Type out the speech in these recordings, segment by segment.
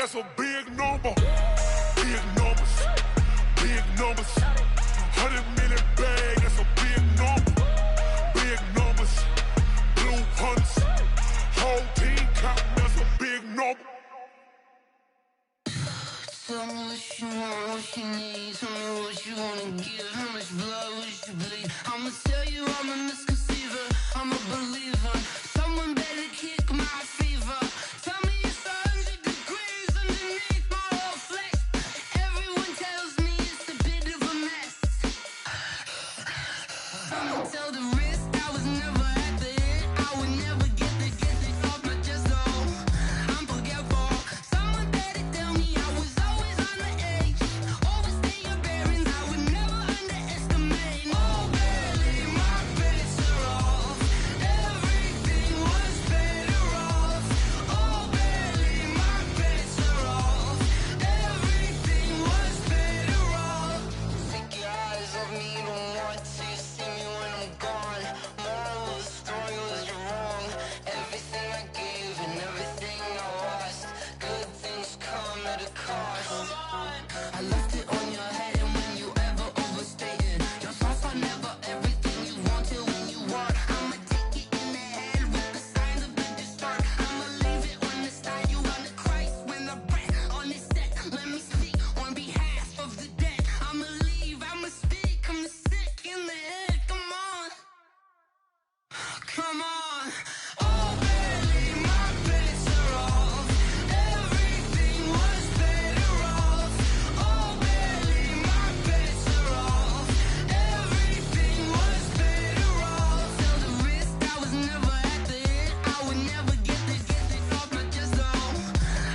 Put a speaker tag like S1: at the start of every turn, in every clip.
S1: that's a big number. Big numbers, big numbers. 100 million bag, that's a big number. Big numbers, blue hunts. Whole team counting, that's a big number.
S2: Tell me what you want, what you need. Tell me what you wanna give. How much blood would you bleed? I'ma tell you I'm a misconceiver. I'm a believer. Someone better kick my fever. Tell me it's 100 degrees underneath my whole flesh. Everyone tells me it's a bit of a mess. I'ma tell the risk I was never at the hit. I would never get it off my chest though. I'm forgetful. Someone better tell me I was always on the edge. Overstay your bearings, I would never underestimate. Oh, barely, my bets are off. Everything was better off. Oh, barely, my bets are off. Everything was better off. Take your eyes off me, you don't want to see me when I'm gone. Moral of the story was you're wrong. Everything I gave and everything I lost. Good things come at a cost. I left it on your head, and when you ever overstated, your thoughts are never everything you wanted when you want. I'ma take it in the head with the signs of the distort. I'ma leave it on the side. You on the Christ when the breath on this set. Let me speak on behalf of the dead. I'ma leave, I'ma speak. I'm the sick in the head. Come on, come on. Oh, barely, my bets are off. Everything was better off. Oh, barely, my bets are off. Everything was better off. Tell the risk I was never at the hit. I would never get it off my chest though.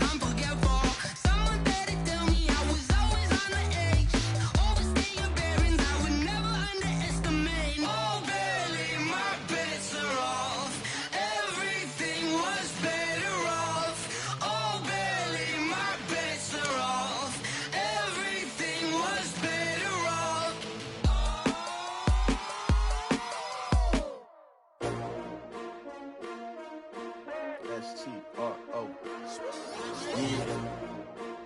S2: I'm forgetful. Someone better tell me I was always on the edge. Overstay your bearings, I would never underestimate. Oh, barely, my bets are off. Everything was better off. Oh, barely, my bets are off. Everything was better off.
S3: str8.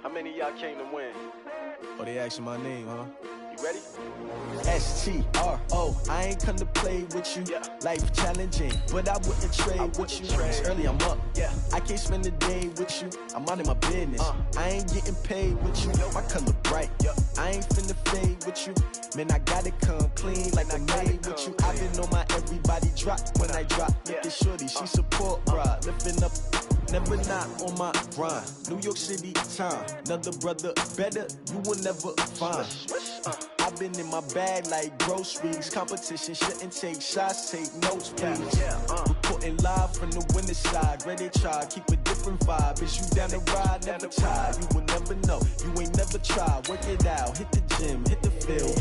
S4: How many of y'all came to win?
S3: Oh, they asking my name, huh?
S4: You ready?
S3: str8. I ain't come to play with you.
S4: Yeah.
S3: Life challenging, but I wouldn't trade with you. It's early, I'm up.
S4: Yeah.
S3: I can't spend the day with you. I'm out of my business. I ain't getting paid with you. My color bright. I ain't finna fade with you. Man, I gotta come clean like I made with you. I've been on my everybody drop when I drop. Look at shorty, she support ride. Lifting up, never not on my grind. New York City time. Another brother better, you will never find. I've been in my bag like groceries. Competition shouldn't take shots, take notes, please. Reporting live from the winter side. Ready to try, keep a different vibe. Is you down the ride, never tired. You will never know, you ain't never tried. Work it out, hit the gym, hit the field.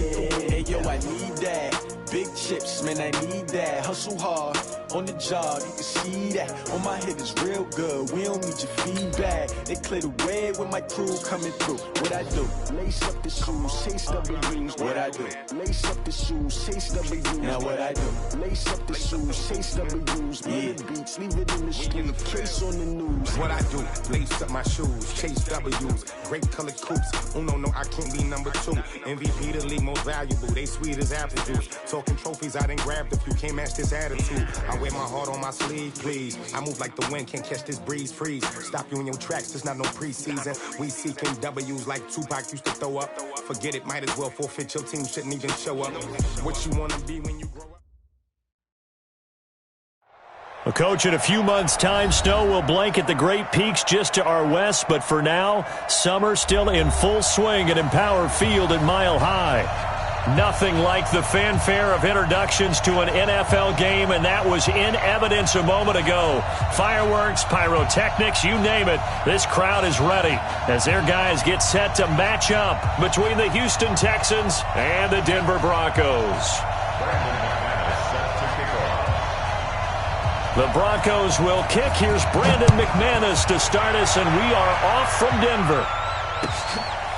S3: Hey yo, I need that. Big chips, man, I need that. Hustle hard, on the job, you can see that. On my head is real good, we don't need your feedback. They clear the way with my crew coming through. What I do? Lace up the shoes, chase W's. What I do? Lace up the shoes, chase W's. Now what I do? Lace up the shoes, chase W's. Murder beats, leave it in the street, case on the news.
S5: What I do? Lace up my shoes, chase W's. Great colored coops. Uno, no, I can't be number 2. MVP the league most valuable. They sweet as apple juice. Talking trophies, I done grabbed a few. Can't match this attitude. I wear my heart on my sleeve, please. I move like the wind, can't catch this breeze, freeze. Stop you in your tracks, there's not no preseason. We seeking W's like Tupac used to throw up. Forget it, might as well forfeit. Your team shouldn't even show up. What you wanna be when you grow up?
S6: Well, Coach, in a few months' time, snow will blanket the Great Peaks just to our west. But for now, summer still in full swing at Empower Field at Mile High. Nothing like the fanfare of introductions to an NFL game, and that was in evidence a moment ago. Fireworks, pyrotechnics, you name it. This crowd is ready as their guys get set to match up between the Houston Texans and the Denver Broncos. The Broncos will kick. Here's Brandon McManus to start us, and we are off from Denver.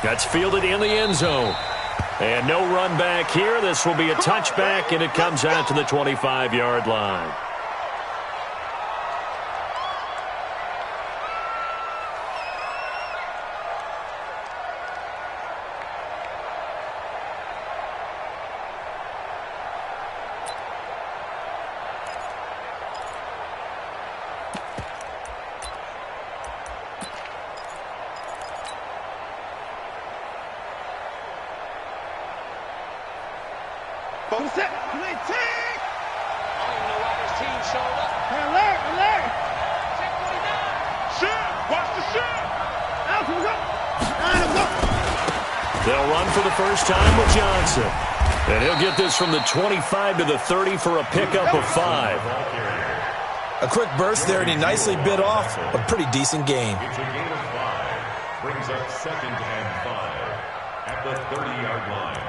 S6: That's fielded in the end zone. And no run back here. This will be a touchback, and it comes out to the 25-yard line. for the first time with Johnson. And he'll get this from the 25 to the 30 for a pickup of 5.
S7: A quick burst there, and he nicely bit off a pretty decent gain.
S8: It's a gain of 5. Brings up 2nd and 5 at the 30-yard line.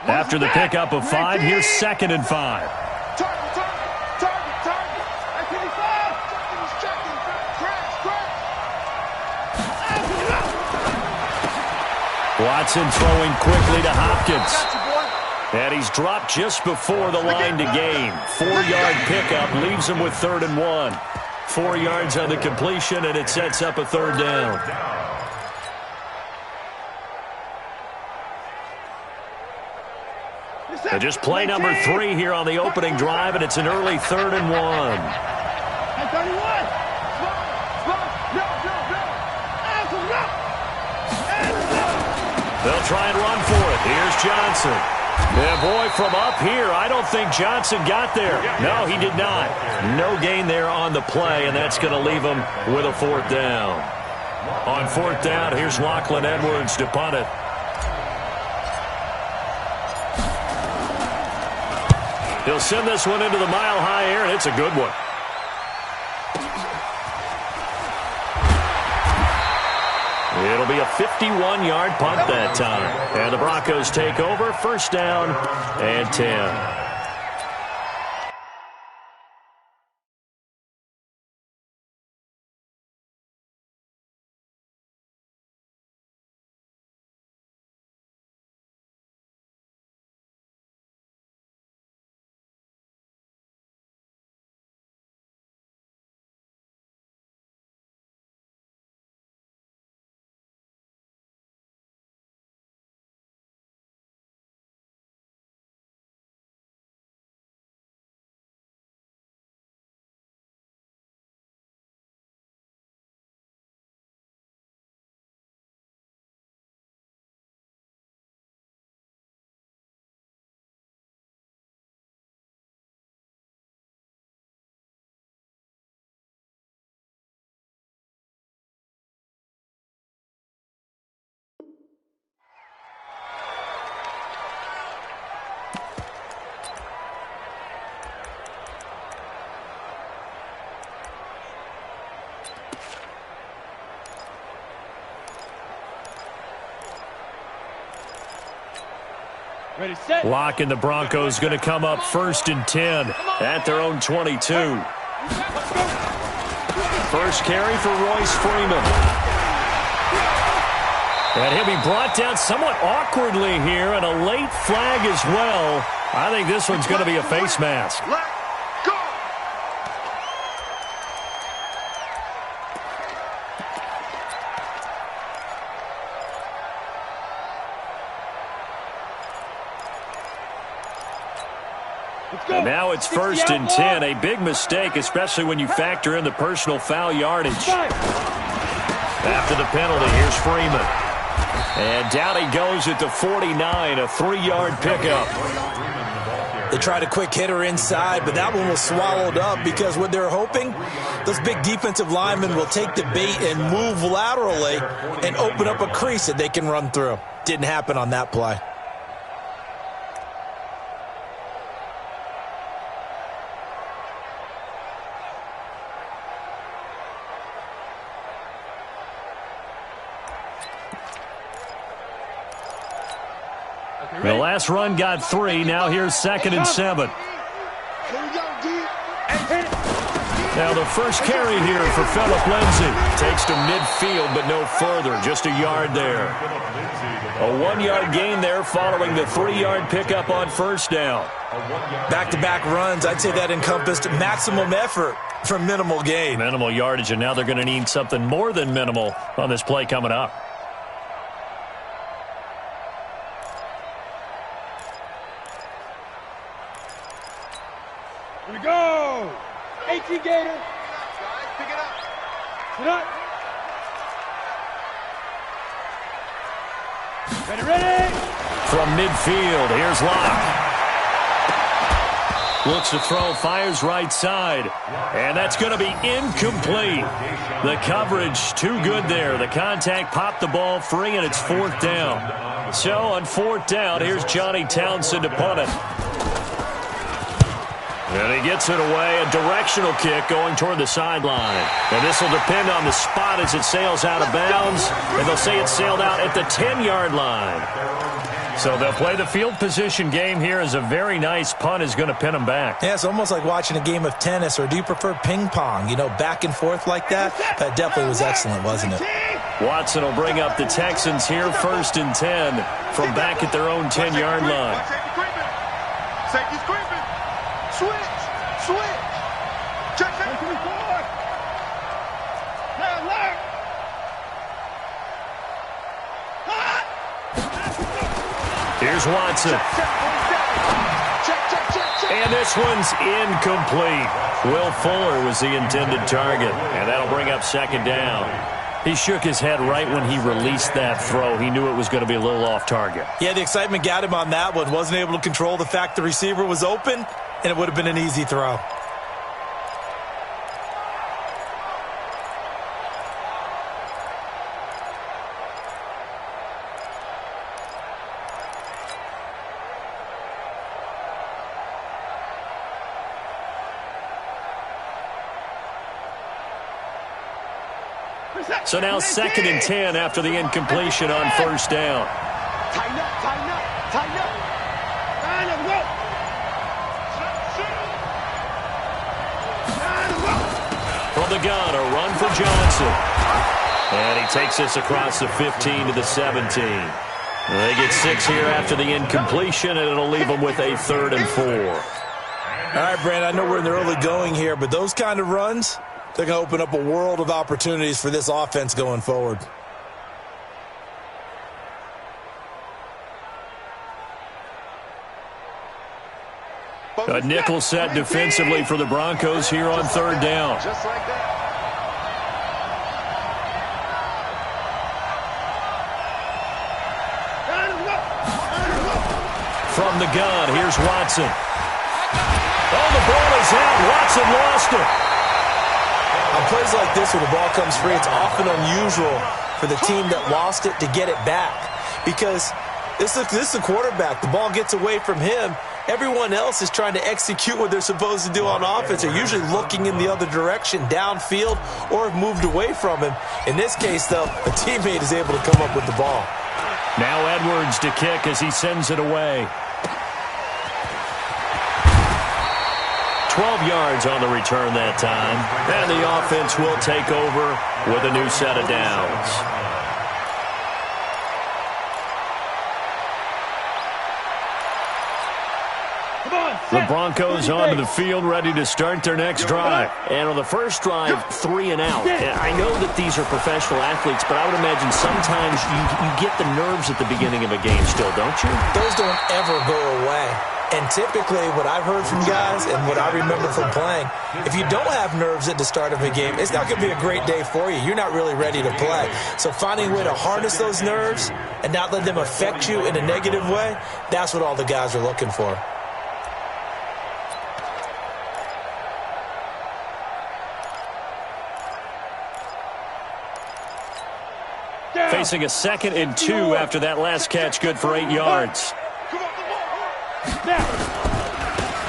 S6: After the pickup of 5, here's 2nd and 5.
S1: Target.
S6: Watson throwing quickly to Hopkins. And he's dropped just before the line to gain. 4-yard pickup leaves him with 3rd and 1. 4 yards on the completion, and it sets up a 3rd down. And just play number 3 here on the opening drive, and it's an early 3rd and 1. They'll try and run for it. Here's Johnson. And boy, from up here, I don't think Johnson got there. No, he did not. No gain there on the play, and that's going to leave him with a 4th down. On 4th down, here's Lachlan Edwards to punt it. He'll send this one into the mile-high air, and it's a good one. It'll be a 51-yard punt that time. And the Broncos take over, 1st down and 10.
S9: Ready, set.
S6: Lock and the Broncos going to come up 1st and 10 at their own 22. First carry for Royce Freeman. And he'll be brought down somewhat awkwardly here, and a late flag as well. I think this one's going to be a face mask. And now it's 1st and 10. A big mistake, especially when you factor in the personal foul yardage. After the penalty, here's Freeman. And down he goes at the 49, a 3-yard pickup.
S7: They tried a quick hitter inside, but that one was swallowed up because what they're hoping, those big defensive linemen will take the bait and move laterally and open up a crease that they can run through. Didn't happen on that play.
S6: The last run got 3. Now here's 2nd and 7. Now the first carry here for Phillip Lindsay. Takes to midfield, but no further. Just a yard there. A 1-yard gain there following the 3-yard pickup on 1st down.
S7: Back-to-back runs, I'd say that encompassed maximum effort for minimal gain.
S6: Minimal yardage, and now they're going to need something more than minimal on this play coming up.
S9: Here we go. 18 Gator. Pick it up. Sit up. Ready.
S6: From midfield, here's Locke. Looks to throw, fires right side. And that's going to be incomplete. The coverage too good there. The contact popped the ball free, and it's 4th down. So on 4th down, here's Johnny Townsend to punt it. And he gets it away, a directional kick going toward the sideline. And this will depend on the spot as it sails out of bounds. And they'll say it sailed out at the 10-yard line. So they'll play the field position game here as a very nice punt is going to pin them back.
S7: Yeah, it's almost like watching a game of tennis, or do you prefer ping pong? You know, back and forth like that? That definitely was excellent, wasn't it?
S6: Watson will bring up the Texans here, 1st and 10 from back at their own 10-yard line.
S1: Safety's creeping. Switch. Check.
S6: Here's Watson. And this one's incomplete. Will Fuller was the intended target, and that'll bring up 2nd down. He shook his head right when he released that throw. He knew it was going to be a little off target.
S7: Yeah, the excitement got him on that one. Wasn't able to control the fact the receiver was open, and it would have been an easy throw.
S6: So now 2nd and 10 after the incompletion on 1st down.
S9: Tighten up.
S6: From the gun, a run for Johnson. And he takes this across the 15 to the 17. They get 6 here after the incompletion, and it'll leave them with a 3rd and 4.
S7: All right, Brand, I know we're in the early going here, but those kind of runs, they're going to open up a world of opportunities for this offense going forward.
S6: A nickel set defensively for the Broncos here on 3rd down.
S9: Just like that.
S6: From the gun, here's Watson. Oh, the ball is out. Watson lost it.
S7: On plays like this where the ball comes free, it's often unusual for the team that lost it to get it back. Because this is the quarterback. The ball gets away from him. Everyone else is trying to execute what they're supposed to do on offense. They're usually looking in the other direction, downfield, or have moved away from him. In this case, though, a teammate is able to come up with the ball.
S6: Now Edwards to kick as he sends it away. 12 yards on the return that time. And the offense will take over with a new set of downs. The Broncos onto the field, ready to start their next drive. And on the first drive, 3 and out. And I know that these are professional athletes, but I would imagine sometimes you get the nerves at the beginning of a game still, don't you?
S7: Those don't ever go away. And typically, what I've heard from guys and what I remember from playing, if you don't have nerves at the start of a game, it's not going to be a great day for you. You're not really ready to play. So finding a way to harness those nerves and not let them affect you in a negative way, that's what all the guys are looking for.
S6: Facing a 2nd and 2 after that last catch, good for 8 yards.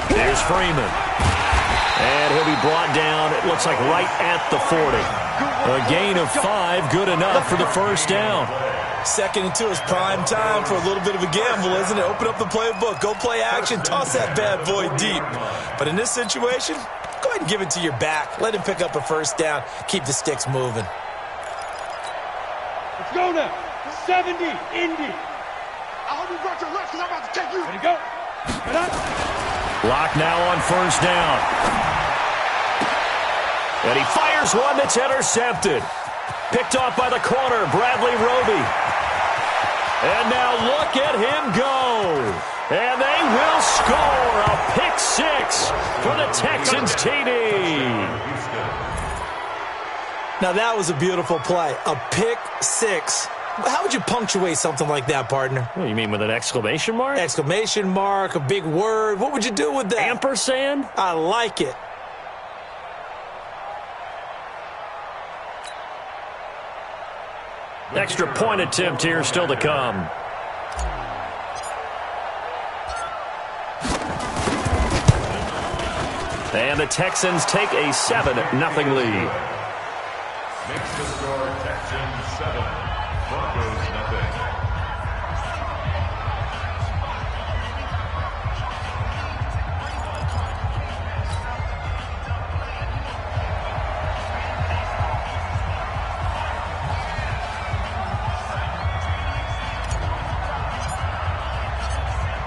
S6: There's Freeman. And he'll be brought down, it looks like right at the 40. A gain of 5, good enough for the first down.
S7: 2nd and 2 is prime time for a little bit of a gamble, isn't it? Open up the playbook, go play action, toss that bad boy deep. But in this situation, go ahead and give it to your back. Let him pick up a first down, keep the sticks moving.
S9: Let's go now. 70, Indy. I hope you brought your lunch because I'm about to take you. Ready to go. Get up.
S6: Lock now on first down. And he fires one that's intercepted. Picked off by the corner, Bradley Roby. And now look at him go. And they will score a pick 6 for the Texans TD.
S7: Now that was a beautiful play. A pick 6 How would you punctuate something like that, partner?
S6: What, you mean with an exclamation mark?
S7: Exclamation mark, a big word. What would you do with that?
S6: Ampersand?
S7: I like it.
S6: Extra point attempt here still to come. And the Texans take a 7-0 lead.
S8: Makes the score Texans 7, Broncos nothing.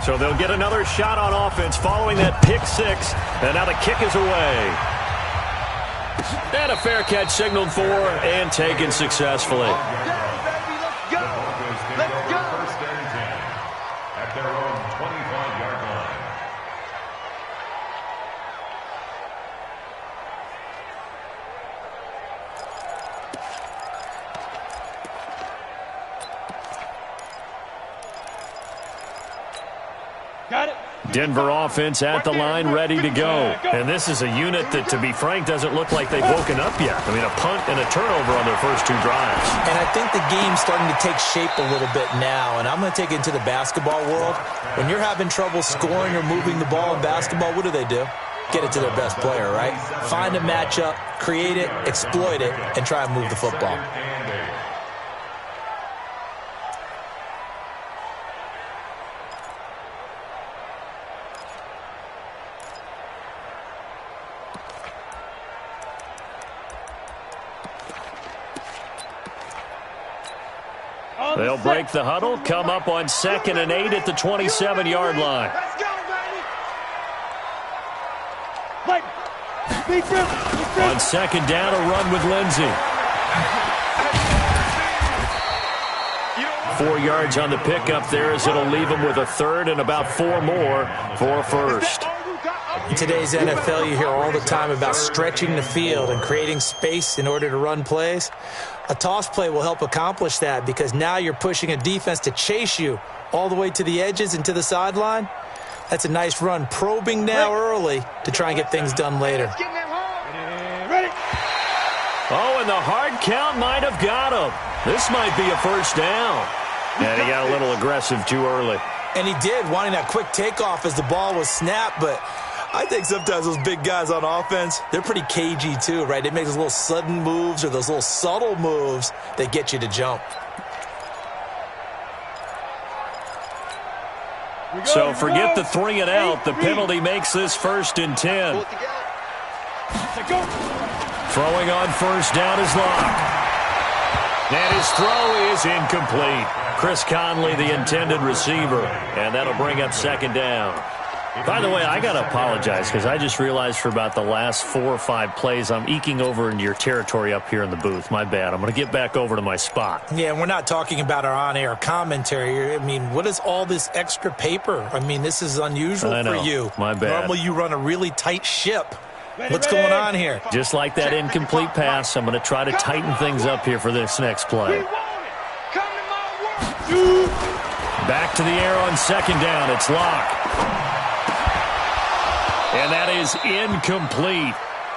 S6: So they'll get another shot on offense following that pick six. And now the kick is away. And a fair catch signaled for and taken successfully.
S8: First and 10 at their own 25-yard line.
S9: Got it.
S6: Denver offense at the line, ready to go. And this is a unit that, to be frank, doesn't look like they've woken up yet. I mean, a punt and a turnover on their first two drives.
S7: And I think the game's starting to take shape a little bit now. And I'm going to take it into the basketball world. When you're having trouble scoring or moving the ball in basketball, what do? Get it to their best player, right? Find a matchup, create it, exploit it, and try and move the football.
S6: They'll break the huddle, come up on 2nd and 8 at the 27-yard line.
S9: Let's go, baby.
S6: On 2nd down, a run with Lindsey. 4 yards on the pickup there as it'll leave him with a third and about 4 more for a first.
S7: In today's NFL, you hear all the time about stretching the field and creating space in order to run plays. A toss play will help accomplish that because now you're pushing a defense to chase you all the way to the edges and to the sideline. That's a nice run, probing now early to try and get things done later.
S9: Ready?
S6: Oh, and the hard count might have got him. This might be a first down. And he got a little aggressive too early.
S7: And he did, wanting that quick takeoff as the ball was snapped, but I think sometimes those big guys on offense, they're pretty cagey too, right? They make those little sudden moves or those little subtle moves that get you to jump.
S6: So forget the 3 and out. The penalty makes this 1st and 10. Throwing on first down is Locke. And his throw is incomplete. Chris Conley, the intended receiver. And that'll bring up 2nd down. By the way, I got to apologize because I just realized for about the last 4 or 5 plays, I'm eking over into your territory up here in the booth. My bad. I'm going to get back over to my spot.
S7: Yeah, and we're not talking about our on-air commentary. I mean, what is all this extra paper? I mean, this is unusual for you.
S6: My bad.
S7: Normally you run a really tight ship. What's going on here?
S6: Just like that incomplete pass, I'm going to try to tighten things up here for this next play. Back to the air on 2nd down. It's Locke. And that is incomplete.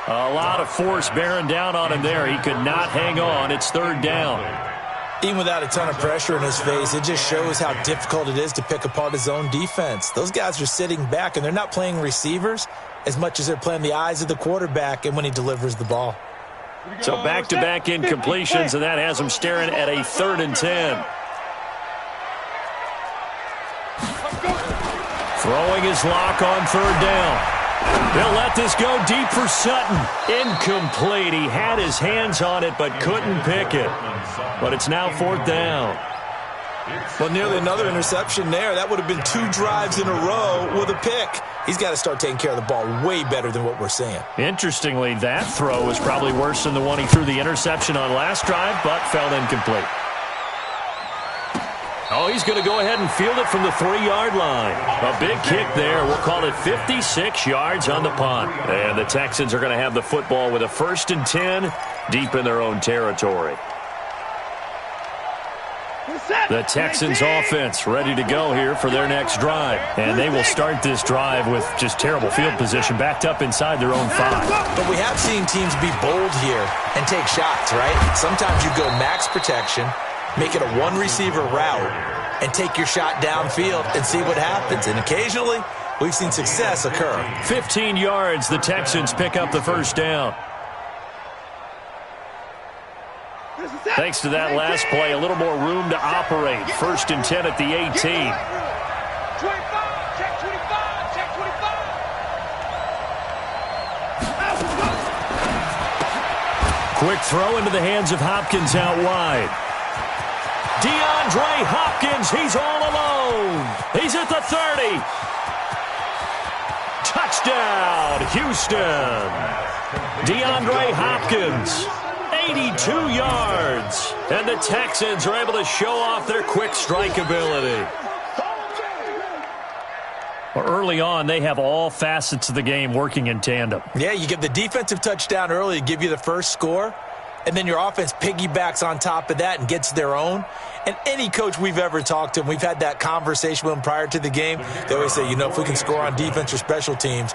S6: A lot of force bearing down on him there. He could not hang on. It's 3rd down.
S7: Even without a ton of pressure in his face, it just shows how difficult it is to pick apart his own defense. Those guys are sitting back, and they're not playing receivers as much as they're playing the eyes of the quarterback and when he delivers the ball.
S6: So back-to-back incompletions, and that has him staring at a 3rd and 10. Throwing his Lock on 3rd down. They'll let this go deep for Sutton. Incomplete. He had his hands on it but couldn't pick it. But it's now 4th down.
S7: Well, nearly another interception there. That would have been 2 drives in a row with a pick. He's got to start taking care of the ball way better than what we're seeing.
S6: Interestingly, that throw was probably worse than the one he threw the interception on last drive, but fell incomplete. Oh, he's going to go ahead and field it from the 3-yard line. A big kick there. We'll call it 56 yards on the punt. And the Texans are going to have the football with a 1st and 10 deep in their own territory. The Texans offense ready to go here for their next drive. And they will start this drive with just terrible field position, backed up inside their own 5.
S7: But we have seen teams be bold here and take shots, right? Sometimes you go max protection, make it a one-receiver route, and take your shot downfield and see what happens. And occasionally, we've seen success occur.
S6: 15 yards, the Texans pick up the first down. Thanks to that last play, a little more room to operate. 1st and 10 at the 18.
S9: 25, check 25, check 25.
S6: Quick throw into the hands of Hopkins out wide. DeAndre Hopkins, he's all alone. He's at the 30. Touchdown, Houston. DeAndre Hopkins. 82 yards, and the Texans are able to show off their quick strike ability. Well, early on, they have all facets of the game working in tandem.
S7: Yeah, you get the defensive touchdown early to give you the first score, and then your offense piggybacks on top of that and gets their own. And any coach we've ever talked to, and we've had that conversation with them prior to the game, they always say, you know, if we can score on defense or special teams,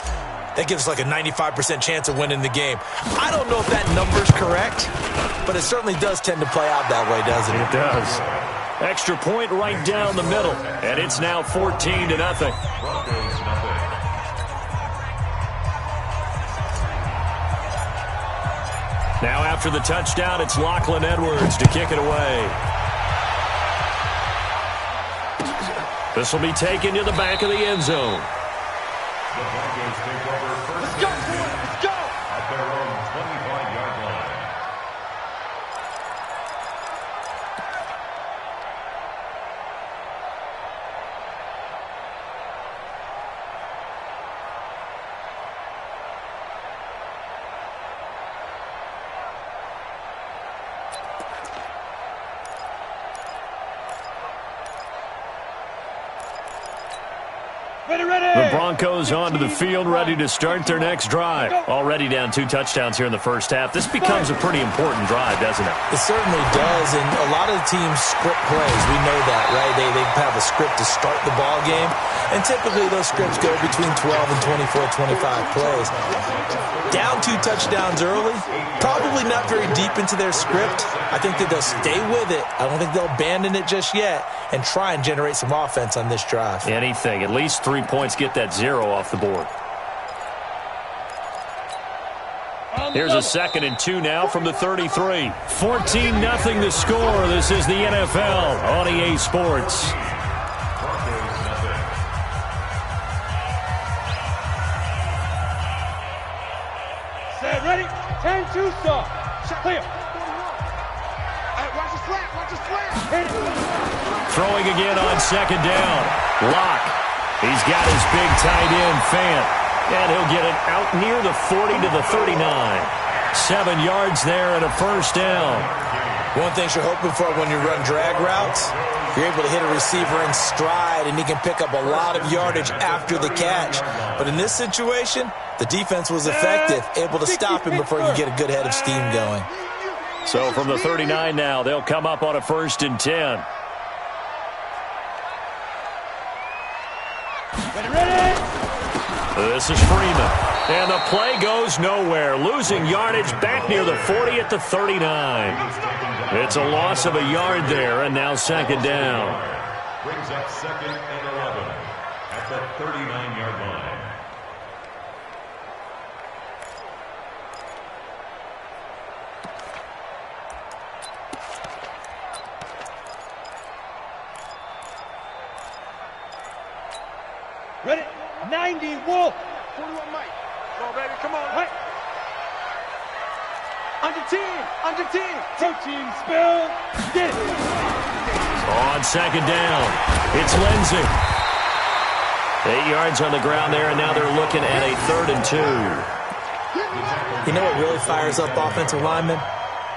S7: that gives us like a 95% chance of winning the game. I don't know if that number's correct, but it certainly does tend to play out that way, doesn't it?
S6: It does. Extra point right down the middle, and it's now 14-0. Now after the touchdown, it's Lachlan Edwards to kick it away. This will be taken to the back of the end zone.
S8: The Broncos take over first and 10 at their own 25-yard line.
S6: The Broncos onto the field, ready to start their next drive. Already down 2 touchdowns here in the first half. This becomes a pretty important drive, doesn't it?
S7: It certainly does, and a lot of the teams script plays. We know that, right? They have a script to start the ball game, and typically those scripts go between 12 and 24, 25 plays. Down 2 touchdowns early, probably not very deep into their script. I think that they'll stay with it. I don't think they'll abandon it just yet and try and generate some offense on this drive.
S6: Anything. At least 3 points, get that 0 off the board. Here's a 2nd and 2 now from the 33. 14-0 the score. This is the NFL on EA Sports.
S9: Set, ready? 10-2 start. Clear.
S1: Watch the slap, watch the slap.
S9: Hit it.
S6: Throwing again on 2nd down. Locke. He's got his big tight end, Fant. And he'll get it out near the 40 to the 39. 7 yards there and a first down.
S7: One thing you're hoping for when you run drag routes, you're able to hit a receiver in stride, and he can pick up a lot of yardage after the catch. But in this situation, the defense was effective, able to stop him before you get a good head of steam going.
S6: So from the 39 now, they'll come up on a 1st and 10.
S9: Ready?
S6: This is Freeman. And the play goes nowhere. Losing yardage back near the 40 at the 39. It's a loss of a yard there, and now 2nd down.
S8: Brings up 2nd and 11 at the 39-yard line.
S9: Ready? 90 Wolf.
S1: 41 Mike. Come on, baby, come on.
S9: Hey.
S1: Under 10, under 10.
S9: Protein spill. Get it.
S6: On 2nd down, it's Lindsey. 8 yards on the ground there, and now they're looking at a 3rd and 2.
S7: You know what really fires up offensive linemen?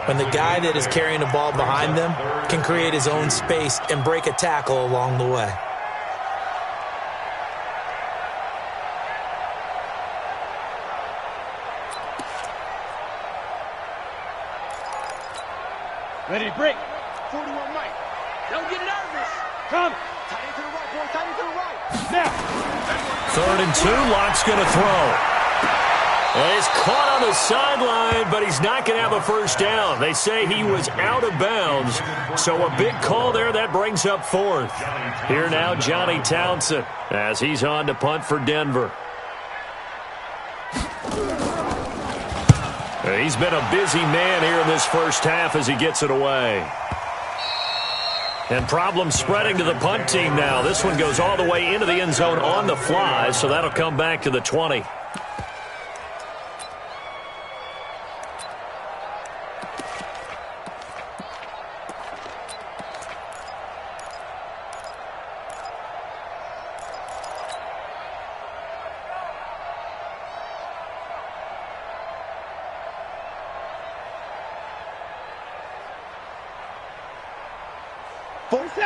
S7: When the guy that is carrying the ball behind them can create his own space and break a tackle along the way.
S9: Ready, break.
S1: 41 Mike.
S9: Don't get nervous. Come. Tight into the right, boy. Tight into the right. Now.
S6: 3rd and 2. Lock's going to throw. Well, he's caught on the sideline, but he's not going to have a first down. They say he was out of bounds, so a big call there. That brings up 4th. Here now, Johnny Townsend, as he's on to punt for Denver. He's been a busy man here in this first half as he gets it away. And problems spreading to the punt team now. This one goes all the way into the end zone on the fly, so that'll come back to the 20.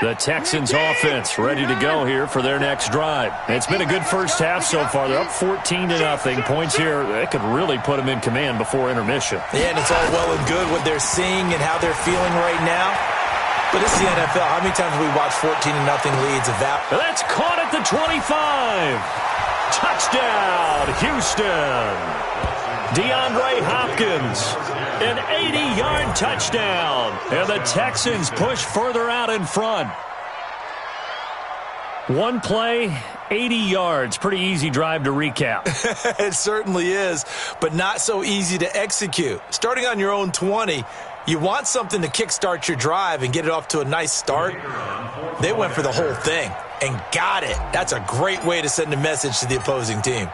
S6: The Texans offense ready to go here for their next drive. It's been a good first half so far. They're up 14-0. Points here, that could really put them in command before intermission.
S7: Yeah, and it's all well and good what they're seeing and how they're feeling right now. But it's the NFL. How many times have we watched 14-0 leads of that?
S6: That's caught at the 25. Touchdown, Houston. DeAndre Hopkins, an 80-yard touchdown. And the Texans push further out in front. One play, 80 yards. Pretty easy drive to recap.
S7: It certainly is, but not so easy to execute. Starting on your own 20, you want something to kickstart your drive and get it off to a nice start. They went for the whole thing and got it. That's a great way to send a message to the opposing team.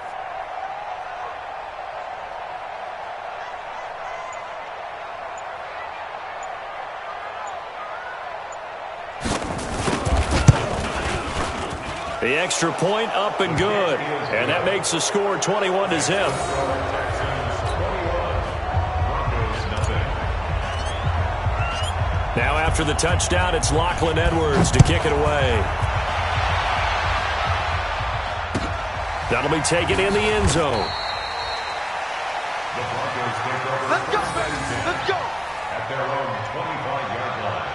S6: The extra point up and good. And that makes the score 21-0. Now after the touchdown, it's Lachlan Edwards to kick it away. That'll be taken in the end zone.
S9: Let's go, baby. Let's go.
S8: At their own 25-yard line.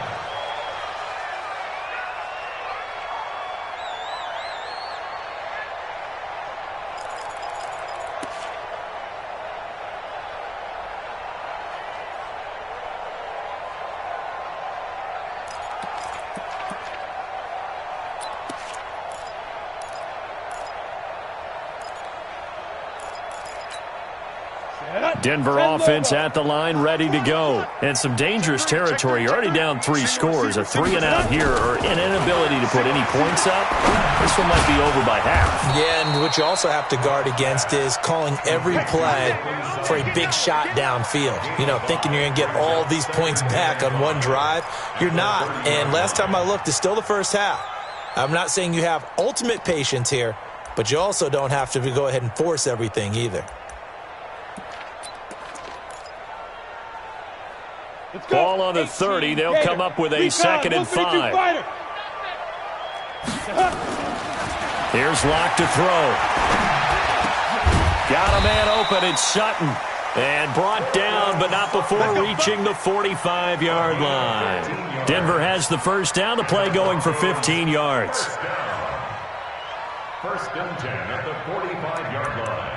S6: Denver offense at the line, ready to go. And some dangerous territory. You're already down 3 scores. A 3-and-out here or an inability to put any points up. This one might be over by half.
S7: Yeah, and what you also have to guard against is calling every play for a big shot downfield. You know, thinking you're going to get all these points back on one drive. You're not. And last time I looked, it's still the first half. I'm not saying you have ultimate patience here, but you also don't have to go ahead and force everything either.
S6: Ball on the 30. They'll come up with a 2nd and 5. Here's Locke to throw. Got a man open. It's Sutton. And brought down, but not before reaching the 45-yard line. Denver has the first down. The play going for 15 yards.
S8: 1st and 10 at the 45-yard line.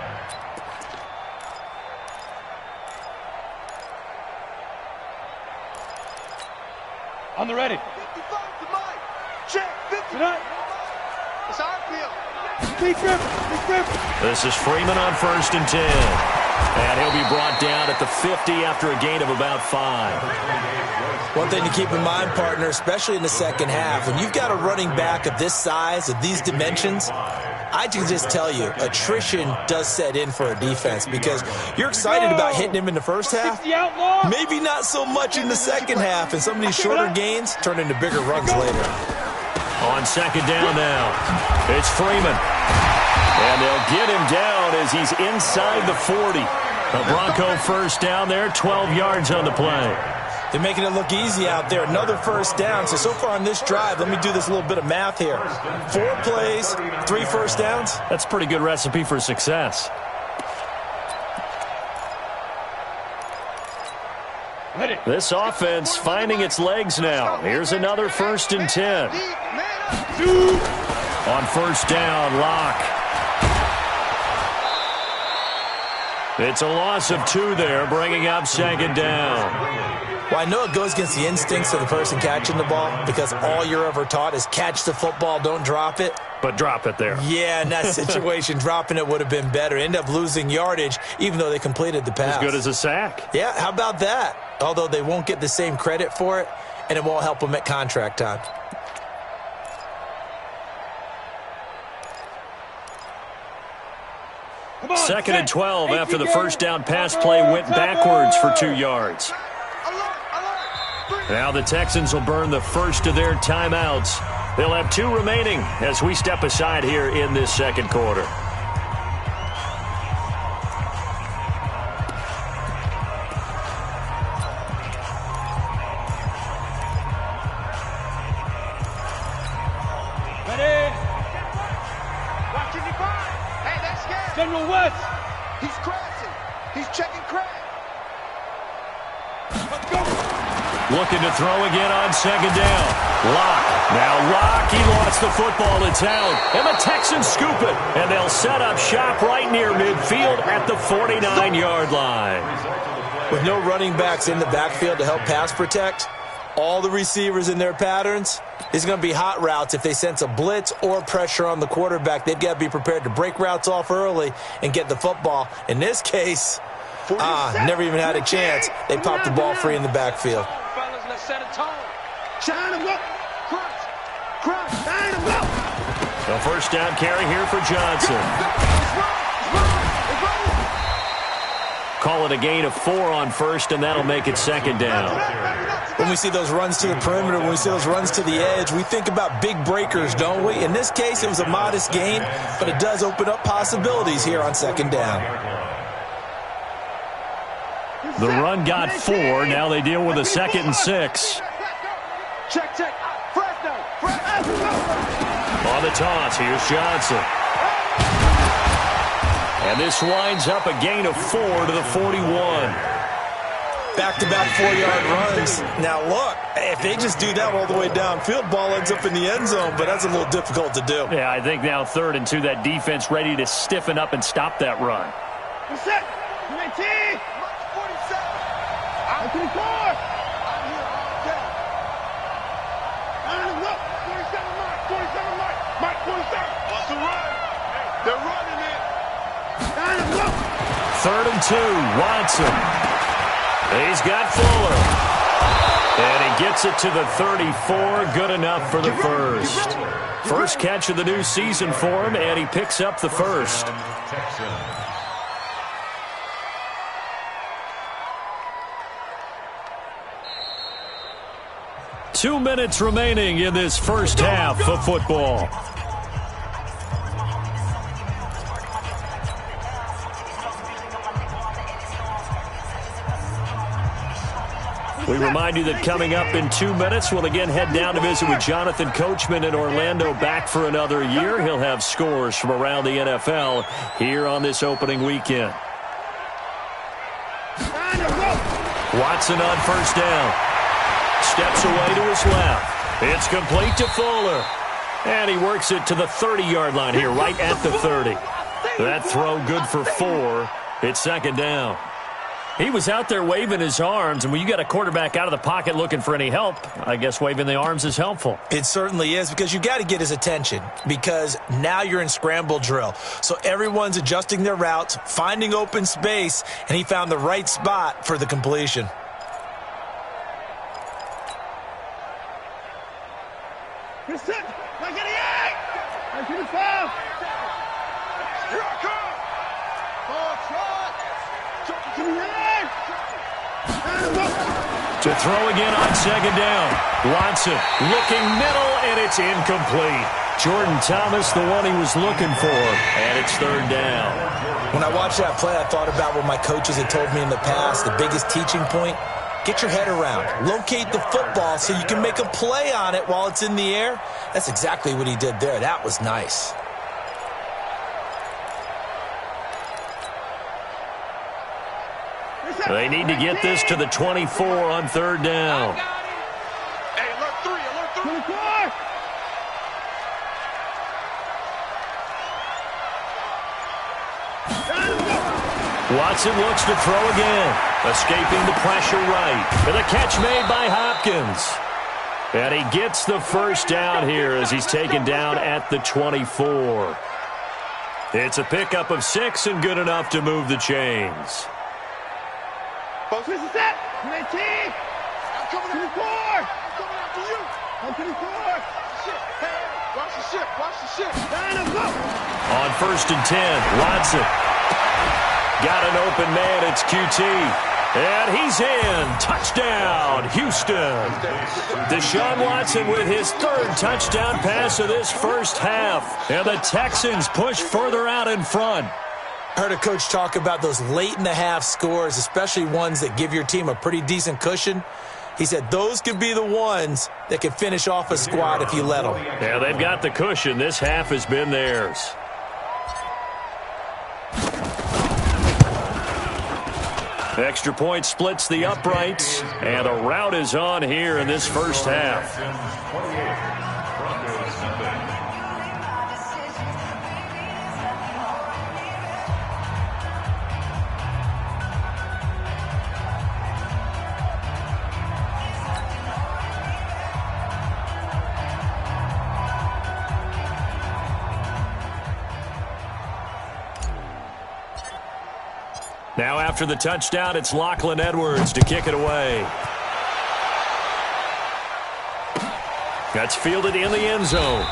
S9: On the ready.
S10: 55 to Mike. Check. 50.
S9: Tonight.
S10: It's our field.
S9: Big Griffin. Big Griffin.
S6: This is Freeman on 1st and 10. And he'll be brought down at the 50 after a gain of about 5.
S7: One thing to keep in mind, partner, especially in the second half, when you've got a running back of this size, of these dimensions, I can just tell you, attrition does set in for a defense because you're excited about hitting him in the first half, maybe not so much in the second half, and some of these shorter gains turn into bigger runs later.
S6: On 2nd down now, it's Freeman. And they'll get him down as he's inside the 40. A Bronco first down there, 12 yards on the play.
S7: They're making it look easy out there. Another first down. So far on this drive, let me do this little bit of math here. 4 plays, 3 first downs.
S6: That's a pretty good recipe for success.
S9: Ready.
S6: This offense finding its legs now. Here's another 1st and 10. On 1st down, Locke. It's a loss of 2 there, bringing up 2nd down.
S7: Well, I know it goes against the instincts of the person catching the ball because all you're ever taught is catch the football, don't drop it.
S6: But drop it there.
S7: Yeah, in that situation, dropping it would have been better. End up losing yardage, even though they completed the pass.
S6: As good as a sack.
S7: Yeah, how about that? Although they won't get the same credit for it, and it won't help them at contract time.
S6: Second and 12 after the 1st down pass play went backwards for 2 yards. Now the Texans will burn the first of their timeouts. They'll have 2 remaining as we step aside here in this 2nd quarter.
S9: Ready? Watch it,
S10: Hey, that's scared.
S9: General West.
S10: He's crashing. He's checking crash.
S9: Let's go.
S6: Looking to throw again on 2nd down. Locke. Now Locke, he lost the football. It's out. And the Texans scoop it. And they'll set up shop right near midfield at the 49-yard line.
S7: With no running backs in the backfield to help pass protect, all the receivers in their patterns, it's going to be hot routes. If they sense a blitz or pressure on the quarterback, they've got to be prepared to break routes off early and get the football. In this case, never even had a chance. They popped the ball free in the backfield.
S10: Fellas, let's set a tone. Shine him up. Crunch. Shine him up.
S6: The 1st down carry here for Johnson. Call it a gain of 4 on 1st, and that'll make it 2nd down.
S7: When we see those runs to the perimeter, when we see those runs to the edge, we think about big breakers, don't we? In this case, it was a modest gain, but it does open up possibilities here on 2nd down.
S6: The run got 4. Now they deal with a 2nd and 6.
S9: Check. Fresno.
S6: On the toss, here's Johnson. And this winds up a gain of 4 to the 41.
S7: Back-to-back 4-yard runs. Now, look, if they just do that all the way downfield, ball ends up in the end zone, but that's a little difficult to do.
S6: Yeah, I think now 3rd and 2, that defense ready to stiffen up and stop that run.
S9: Set. 19.
S10: 47.
S9: I'm 24.
S10: I'm here all day.
S9: Line him up. 47 Mike. 47 Mike. Mike 47.
S10: What's the run? They're running it.
S9: Line him up.
S6: 3rd and 2, Watson. He's got Fuller. And he gets it to the 34. Good enough for the first. First catch of the new season for him, and he picks up the first. 2 minutes remaining in this first half of football. We remind you that coming up in 2 minutes, we'll again head down to visit with Jonathan Coachman in Orlando, back for another year. He'll have scores from around the NFL here on this opening weekend. Watson on 1st down. Steps away to his left. It's complete to Fuller. And he works it to the 30-yard line here, right at the 30. That throw good for 4. It's 2nd down. He was out there waving his arms, and when you got a quarterback out of the pocket looking for any help, I guess waving the arms is helpful.
S7: It certainly is, because you got to get his attention, because now you're in scramble drill. So everyone's adjusting their routes, finding open space, and he found the right spot for the completion.
S9: You're set. 98. 95.
S10: Here I come.
S6: To throw again on 2nd down. Watson looking middle, and it's incomplete. Jordan Thomas, the one he was looking for, and it's 3rd down.
S7: When I watched that play, I thought about what my coaches had told me in the past. The biggest teaching point, get your head around. Locate the football so you can make a play on it while it's in the air. That's exactly what he did there. That was nice.
S9: Reset.
S6: They need to get this to the 24 on third down.
S9: Hey, alert 3, alert 3.
S10: 24.
S6: Watson looks to throw again. Escaping the pressure right. With a catch made by Hopkins. And he gets the first down here as he's taken down at the 24. It's a pickup of 6 and good enough to move the chains.
S10: This is it. 19.
S9: I'm coming
S10: 24.
S9: coming after you.
S10: I'm 24.
S9: Shit. Hey, watch the ship. Watch the ship.
S10: Line him up.
S6: On 1st and 10, Watson. Got an open man, it's QT. And he's in. Touchdown, Houston. Deshaun Watson with his 3rd touchdown pass of this first half. And the Texans push further out in front.
S7: I heard a coach talk about those late-in-the-half scores, especially ones that give your team a pretty decent cushion. He said those could be the ones that could finish off a squad if you let them.
S6: Yeah, they've got the cushion. This half has been theirs. Extra point splits the uprights, and a rout is on here in this first half. Now after the touchdown, it's Lachlan Edwards to kick it away. That's fielded in the end zone.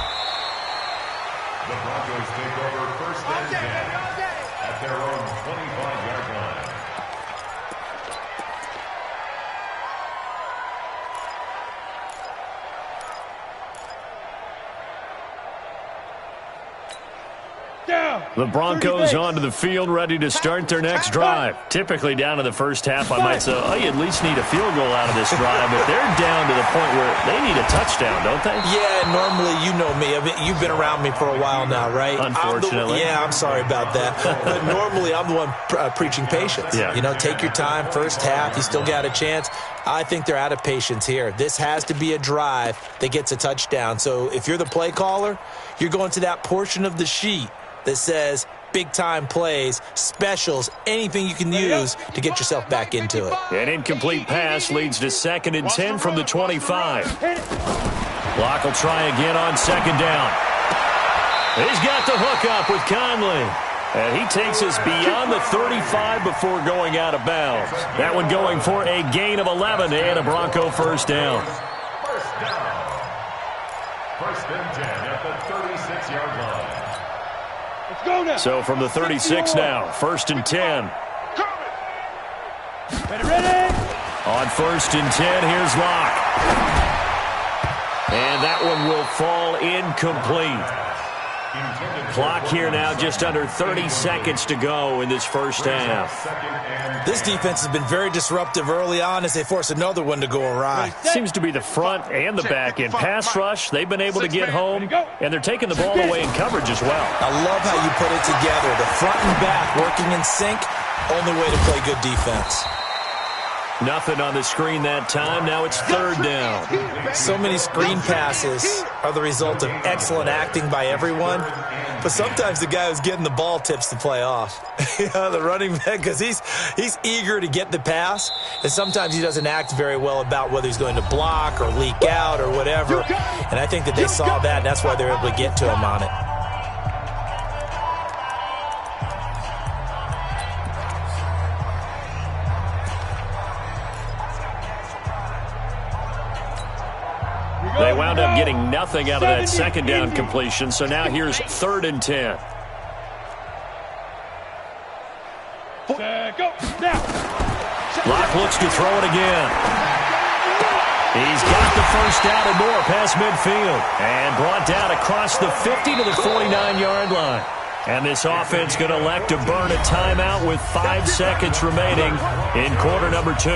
S8: The Broncos take over 1st and 10 at their own 25-yard line.
S6: The Broncos onto the field, ready to start their next drive. Typically down to the first half, I might say, oh, you at least need a field goal out of this drive, but they're down to the point where they need a touchdown, don't they?
S7: Yeah, normally, you know me. I mean, you've been around me for a while now, right?
S6: Unfortunately.
S7: I'm sorry about that. But normally, I'm the one preaching patience.
S6: Yeah.
S7: You know, take your time, first half, you still got a chance. I think they're out of patience here. This has to be a drive that gets a touchdown. So if you're the play caller, you're going to that portion of the sheet that says big-time plays, specials, anything you can use to get yourself back into it.
S6: An incomplete pass leads to 2nd and 10 from the 25. Locke will try again on 2nd down. He's got the hookup with Conley. And he takes us beyond the 35 before going out of bounds. That one going for a gain of 11 and a Bronco first down.
S8: First down. 1st and 10 at the 36-yard line.
S10: Let's go now.
S6: So from the 36 now, 1st and 10.
S10: Ready?
S6: On 1st and 10, here's Locke. And that one will fall incomplete. Clock here now, just under 30 seconds to go in this first half.
S7: This defense has been very disruptive early on as they force another one to go awry.
S6: Seems to be the front and the back end. Pass rush, they've been able to get home, and they're taking the ball away in coverage as well.
S7: I love how you put it together. The front and back working in sync, only way to play good defense.
S6: Nothing on the screen that time. Now it's 3rd down.
S7: So many screen passes are the result of excellent acting by everyone. But sometimes the guy who's getting the ball tips the play off. The running back, because he's eager to get the pass. And sometimes he doesn't act very well about whether he's going to block or leak out or whatever. And I think that they saw that, and that's why they're able to get to him on it.
S6: They wound up getting nothing out of that 2nd down completion, so now here's 3rd and 10.
S10: Go now.
S6: Locke looks to throw it again. He's got the first down and more past midfield. And brought down across the 50 to the 49-yard line. And this offense going to elect to burn a timeout with 5 seconds remaining in quarter number 2.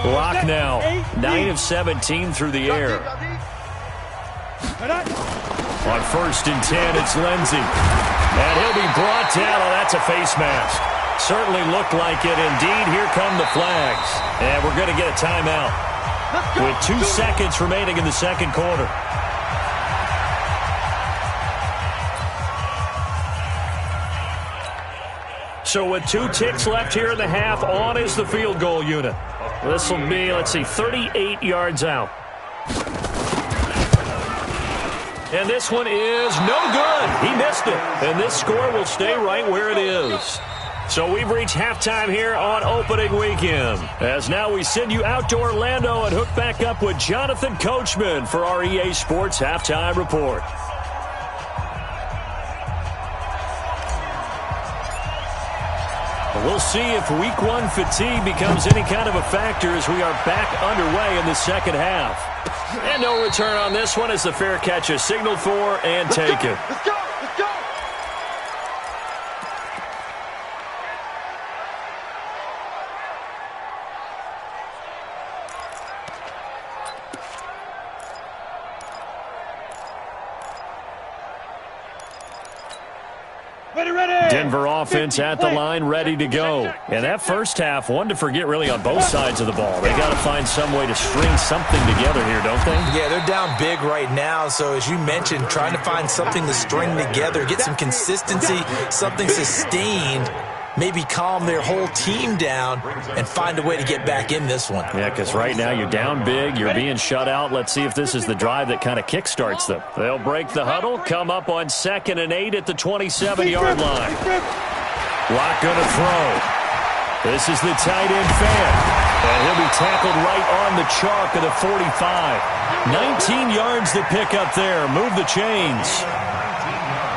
S6: Locke now, 9 of 17 through the air. On 1st and 10, it's Lindsey. And he'll be brought down. Oh, that's a face mask. Certainly looked like it. Indeed, here come the flags. And we're going to get a timeout with 2 seconds remaining in the second quarter. So with 2 ticks left here in the half, on is the field goal unit. This will be, 38 yards out. And this one is no good. He missed it. And this score will stay right where it is. So we've reached halftime here on opening weekend. As now we send you out to Orlando and hook back up with Jonathan Coachman for our EA Sports Halftime Report. We'll see if week 1 fatigue becomes any kind of a factor as we are back underway in the second half. And no return on this one as the fair catch is signaled for and taken.
S10: Let's go! Let's go!
S6: Denver offense at the line, ready to go. And that first half, one to forget really on both sides of the ball. They got to find some way to string something together here, don't they?
S7: Yeah, they're down big right now. So as you mentioned, trying to find something to string together, get some consistency, something sustained, maybe calm their whole team down and find a way to get back in this one.
S6: Yeah, because right now you're down big, you're being shut out. Let's see if this is the drive that kind of kickstarts them. They'll break the huddle, come up on 2nd and 8 at the 27-yard line. Lock going to throw. This is the tight end fan. And he'll be tackled right on the chalk of the 45. 19 yards to pick up there. Move the chains.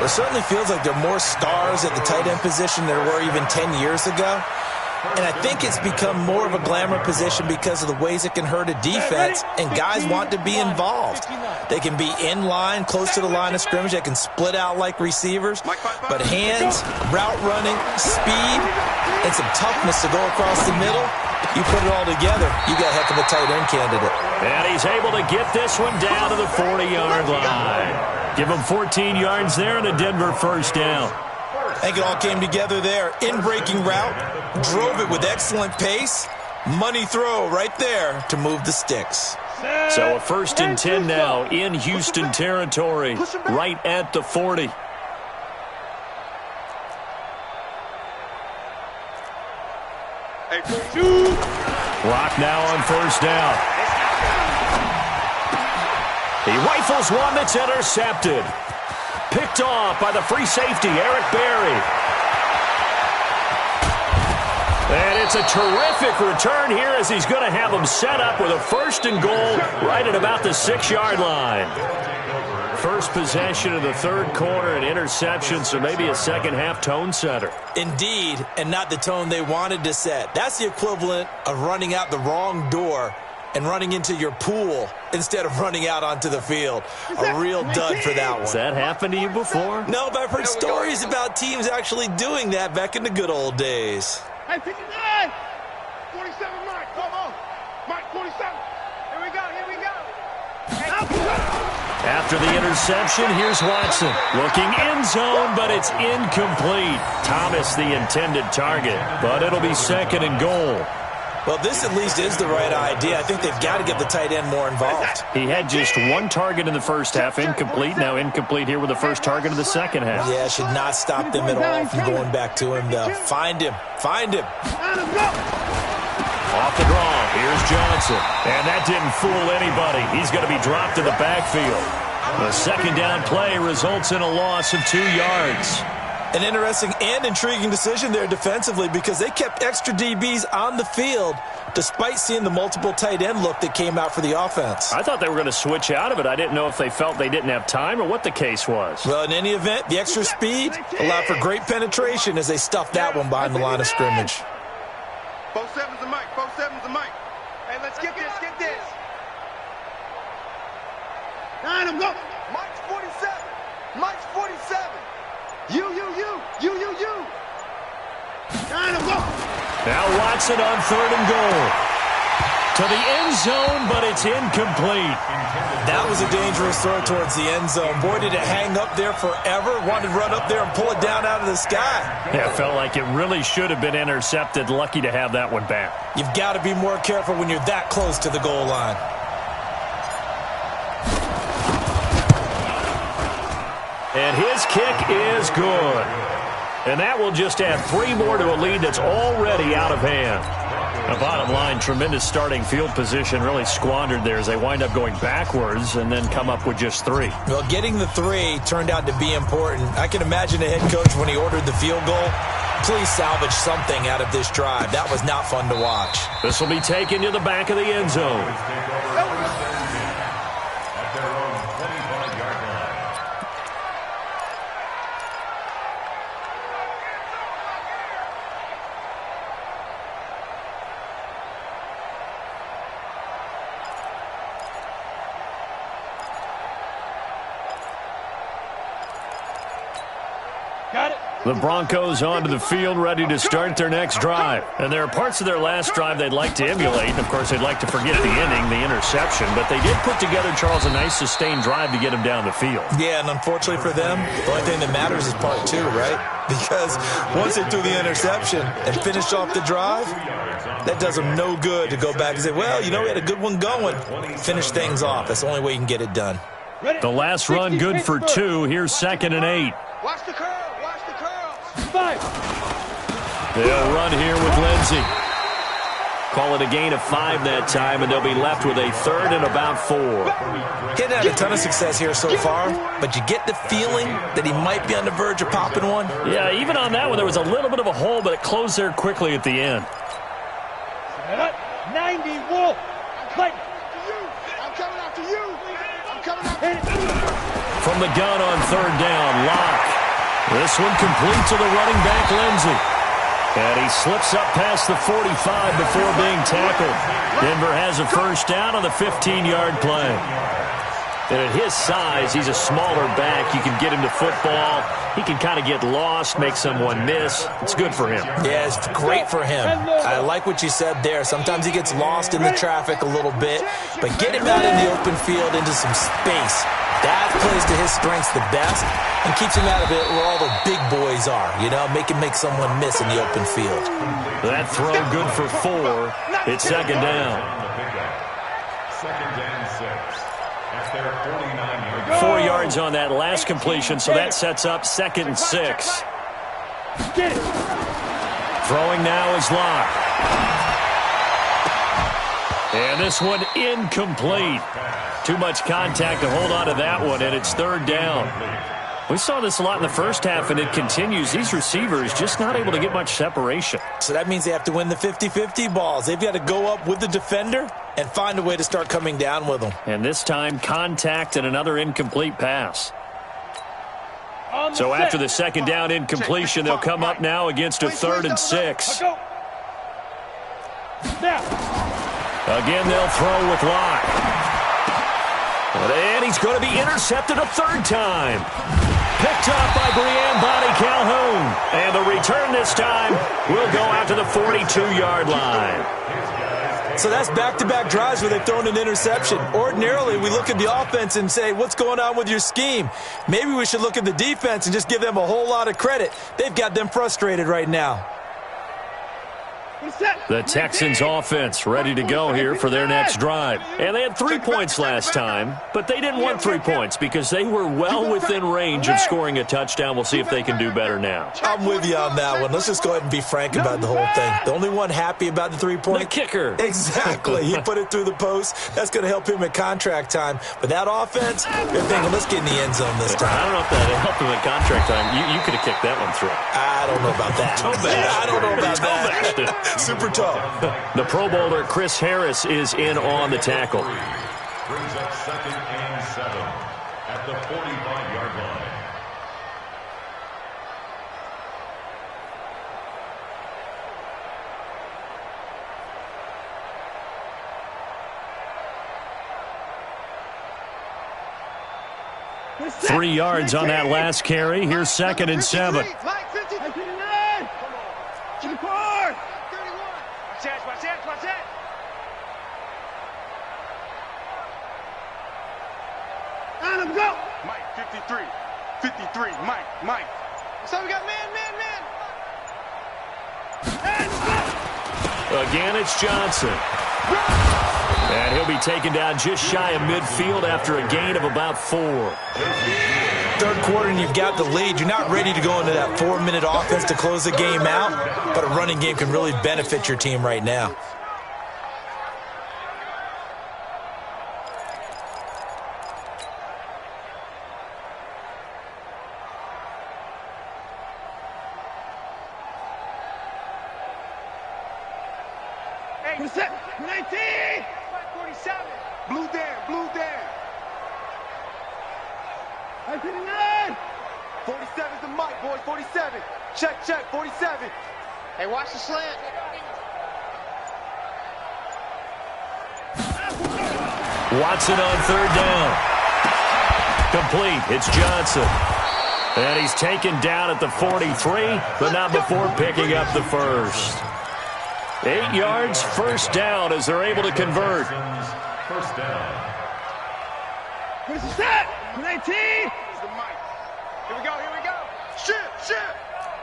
S7: It certainly feels like there are more stars at the tight end position than there were even 10 years ago. And I think it's become more of a glamour position because of the ways it can hurt a defense, and guys want to be involved. They can be in line, close to the line of scrimmage. They can split out like receivers. But hands, route running, speed, and some toughness to go across the middle, you put it all together, you got a heck of a tight end candidate.
S6: And he's able to get this one down to the 40-yard line. Give him 14 yards there and a Denver first down.
S7: I think it all came together there. In-breaking route, drove it with excellent pace. Money throw right there to move the sticks.
S6: So a 1st and 10 now in Houston territory, right at the 40. Clock now on 1st down. He rifles one that's intercepted. Picked off by the free safety, Eric Berry. And it's a terrific return here as he's going to have them set up with a 1st and goal right at about the 6-yard line. First possession of the 3rd quarter, an interception, so maybe a second-half tone setter.
S7: Indeed, and not the tone they wanted to set. That's the equivalent of running out the wrong door and running into your pool instead of running out onto the field. A real dud for that one.
S6: Has that happened to you before?
S7: No, but I've heard stories about teams actually doing that back in the good old days.
S10: Hey, 59! 47, Mike, come on! Mike, 47! Here we go, here we go!
S6: After the interception, here's Watson. Looking end zone, but it's incomplete. Thomas the intended target, but it'll be 2nd and goal.
S7: Well, this at least is the right idea. I think they've got to get the tight end more involved.
S6: He had just 1 target in the first half, incomplete. Now incomplete here with the first target of the second half.
S7: Yeah, should not stop them at all from going back to him, though. Find him. Find him.
S6: Off the draw. Here's Johnson. And that didn't fool anybody. He's going to be dropped to the backfield. The 2nd down play results in a loss of 2 yards.
S7: An interesting and intriguing decision there defensively because they kept extra DBs on the field despite seeing the multiple tight end look that came out for the offense.
S6: I thought they were going to switch out of it. I didn't know if they felt they didn't have time or what the case was.
S7: Well, in any event, the extra speed allowed for great penetration as they stuffed that one behind the line of scrimmage.
S10: 4-7's a mic, 4-7's a mic. Hey, let's get this, get this. 9, go. Mike's 47. Mike's 47. You. 9, go.
S6: Now Watson on 3rd and goal. To the end zone, but it's incomplete.
S7: That was a dangerous throw towards the end zone. Boy, did it hang up there forever. Wanted to run up there and pull it down out of the sky.
S6: Yeah, it felt like it really should have been intercepted. Lucky to have that one back.
S7: You've got to be more careful when you're that close to the goal line.
S6: And his kick is good. And that will just add 3 more to a lead that's already out of hand. The bottom line, tremendous starting field position, really squandered there as they wind up going backwards and then come up with just 3.
S7: Well, getting the 3 turned out to be important. I can imagine the head coach when he ordered the field goal. Please salvage something out of this drive. That was not fun to watch.
S6: This will be taken to the back of the end zone.
S8: At their own 25-yard line.
S9: Got it.
S6: The Broncos onto the field, ready to start their next drive. And there are parts of their last drive they'd like to emulate. And, of course, they'd like to forget the inning, the interception. But they did put together, Charles, a nice sustained drive to get him down the field.
S7: Yeah, and unfortunately for them, the only thing that matters is part 2, right? Because once they threw the interception and finished off the drive, that does them no good to go back and say, well, you know, we had a good one going. Finish things off. That's the only way you can get it done.
S6: The last run good for 2. Here's 2nd and 8.
S10: Watch the curl. Watch the curl.
S9: 5.
S6: They'll run here with Lindsey. Call it a gain of 5 that time, and they'll be left with a 3rd and about 4.
S7: He hadn't had a ton of success here so far, but you get the feeling that he might be on the verge of popping one.
S6: Yeah, even on that one, there was a little bit of a hole, but it closed there quickly at the end.
S9: 90 Wolf. Fight.
S10: I'm coming after you. I'm coming after you.
S6: From the gun on 3rd down, Locke. This one complete to the running back, Lindsey. And he slips up past the 45 before being tackled. Denver has a 1st down on the 15-yard play. And at his size, he's a smaller back. You can get him to football. He can kind of get lost, make someone miss. It's good for him.
S7: Yeah, it's great for him. I like what you said there. Sometimes he gets lost in the traffic a little bit, but get him out in the open field into some space. That plays to his strengths the best and keeps him out of it where all the big boys are, you know, make someone miss in the open field.
S6: That throw good for 4. It's 2nd down.
S8: 2nd and 6. At their 49-yard
S6: 4 yards on that last completion, so that sets up 2nd and 6.
S9: Get it.
S6: Throwing now is Locke. And this one incomplete. Too much contact to hold on to that one, and it's 3rd down. We saw this a lot in the first half, and it continues. These receivers just not able to get much separation.
S7: So that means they have to win the 50-50 balls. They've got to go up with the defender and find a way to start coming down with them.
S6: And this time, contact and another incomplete pass. So after the 2nd down incompletion, they'll come up now against a 3rd and 6. Again, they'll throw with Locke. And he's going to be intercepted a 3rd time. Picked up by Brian Bonnie Calhoun. And the return this time will go out to the 42-yard line.
S7: So that's back-to-back drives where they've thrown an interception. Ordinarily, we look at the offense and say, what's going on with your scheme? Maybe we should look at the defense and just give them a whole lot of credit. They've got them frustrated right now.
S6: The Texans offense ready to go here for their next drive. And they had 3 points last time, but they didn't want 3 points because they were well within range of scoring a touchdown. We'll see if they can do better now.
S7: I'm with you on that one. Let's just go ahead and be frank about the whole thing. The only one happy about the 3-point?
S6: The kicker.
S7: Exactly. He put it through the post. That's going to help him at contract time. But that offense, you're thinking, let's get in the end zone this time.
S6: I don't know if that helped him at contract time. You could have kicked that one through.
S7: I don't know about that. I don't know about that. Super tough.
S6: The Pro Bowler Chris Harris is in on the tackle.
S8: brings up 2nd and 7 at the 45-yard line.
S6: Three yards on that last carry. Here's 2nd and 7.
S10: Down and go.
S9: Mike, 53. 53. Mike.
S10: So we got man.
S6: Again, it's Johnson. And he'll be taken down just shy of midfield after a gain of about 4.
S7: Third quarter and you've got the lead. You're not ready to go into that 4-minute offense to close the game out, but a running game can really benefit your team right now.
S10: Hey, 19. 47.
S9: Blue down.
S10: 59.
S9: 47's the Mike, boys. 47. Check. 47.
S10: Hey, watch the slant.
S6: Watson on third down. Complete. It's Johnson. And he's taken down at the 43, but not before picking up the first. 8 yards, first down as they're able to convert.
S8: First down.
S10: Where's the set? 19.
S9: Here's the Mike. Here we go. Shit.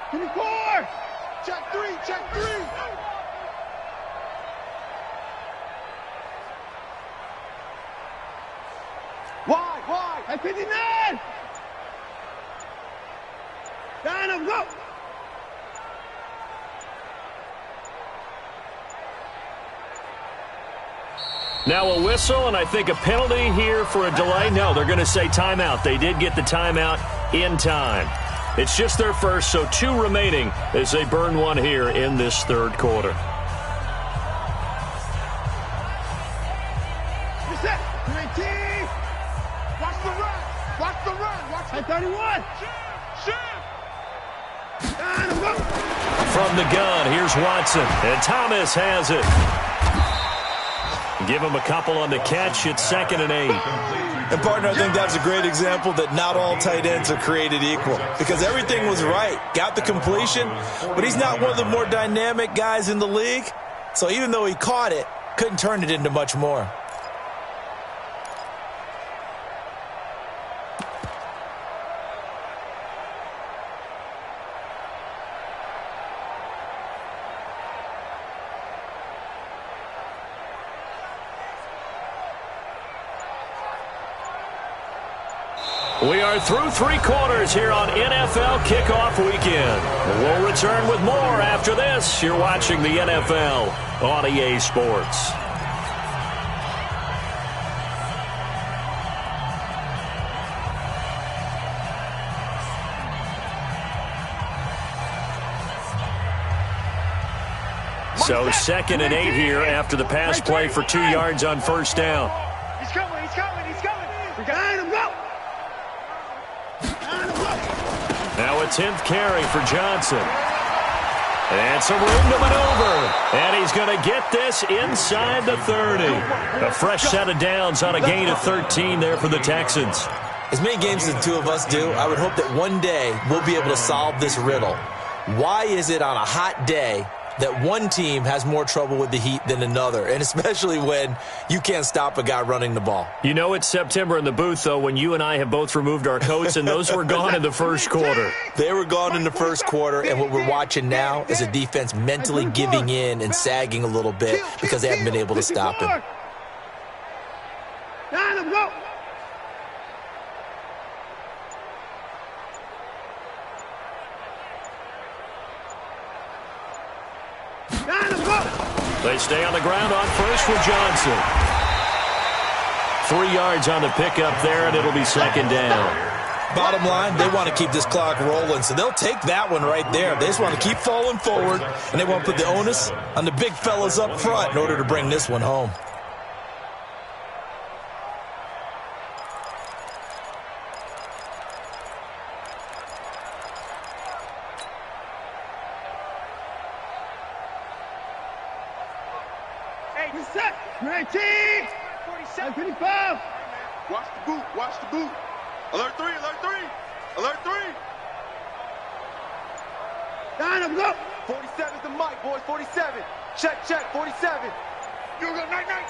S10: 24.
S9: Check 3. Why?
S10: At 59. Down and go.
S6: Now a whistle, and I think a penalty here for a delay. No, they're going to say timeout. They did get the timeout in time. It's just their first, so 2 remaining as they burn one here in this third quarter.
S10: Reset. 19.
S9: Watch the run.
S10: At 31.
S9: Shit.
S10: Down and go.
S6: From the gun, here's Watson, and Thomas has it. Give him a couple on the catch. It's 2nd and 8.
S7: And, partner, I think that's a great example that not all tight ends are created equal because everything was right. Got the completion, but he's not one of the more dynamic guys in the league. So even though he caught it, couldn't turn it into much more.
S6: We are through 3 quarters here on NFL Kickoff Weekend. We'll return with more after this. You're watching the NFL on EA Sports. So 2nd and 8 here after the pass play for 2 yards on first down.
S10: He's coming. We got him. Go.
S6: Now a 10th carry for Johnson. And some room to maneuver. And he's going to get this inside the 30. A fresh set of downs on a gain of 13 there for the Texans.
S7: As many games as the 2 of us do, I would hope that one day we'll be able to solve this riddle. Why is it on a hot day that one team has more trouble with the heat than another, and especially when you can't stop a guy running the ball?
S6: You know it's September in the booth, though, when you and I have both removed our coats, and those were gone in the first quarter.
S7: They were gone in the first quarter, and what we're watching now is a defense mentally giving in and sagging a little bit because they haven't been able to stop him.
S10: Down and go.
S6: They stay on the ground on first with Johnson. 3 yards on the pickup there, and it'll be 2nd down.
S7: Bottom line, they want to keep this clock rolling, so they'll take that one right there. They just want to keep falling forward, and they want to put the onus on the big fellas up front in order to bring this one home.
S10: Reset. 19. 47. 55.
S9: Watch the boot. Alert 3.
S10: Down and go.
S9: 47's the Mike, boys. 47. Check. 47.
S10: You go night. Night.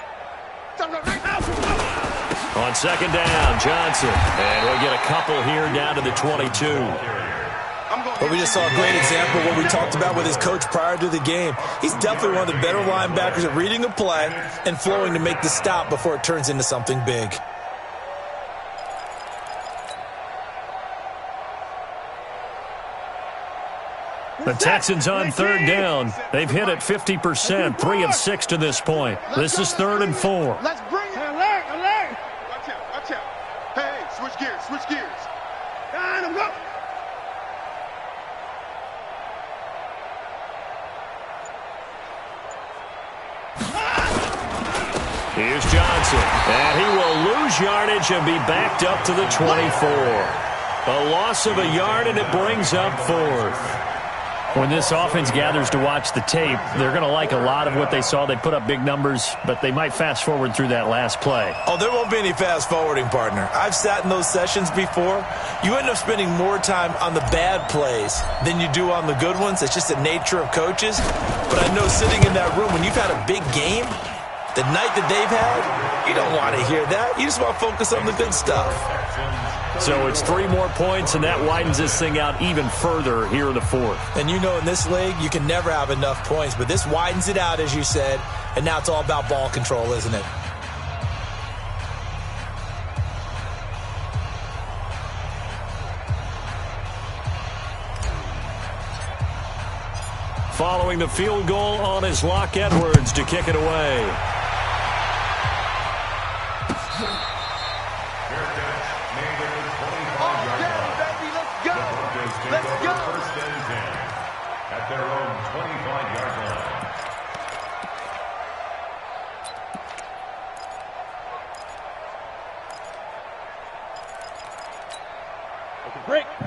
S6: On second down, Johnson. And we'll get a couple here down to the 22.
S7: But we just saw a great example of what we talked about with his coach prior to the game. He's definitely one of the better linebackers at reading a play and flowing to make the stop before it turns into something big.
S6: The Texans on third down. They've hit it 50%, 3 of 6 to this point. This is 3rd and 4.
S10: Let's bring it. Alert, alert. Watch out, watch out. Hey, switch gears, switch gears. Got him, go.
S6: Here's Johnson. And he will lose yardage and be backed up to the 24. A loss of a yard, and it brings up 4th. When this offense gathers to watch the tape, they're going to like a lot of what they saw. They put up big numbers, but they might fast forward through that last play.
S7: Oh, there won't be any fast forwarding, partner. I've sat in those sessions before. You end up spending more time on the bad plays than you do on the good ones. It's just the nature of coaches. But I know sitting in that room, when you've had a big game, the night that they've had, you don't want to hear that. You just want to focus on the good stuff.
S6: So it's 3 more points, and that widens this thing out even further here in the 4th.
S7: And you know in this league, you can never have enough points, but this widens it out, as you said, and now it's all about ball control, isn't it?
S6: Following the field goal on his Locke Edwards to kick it away.
S8: At their own 25-yard line.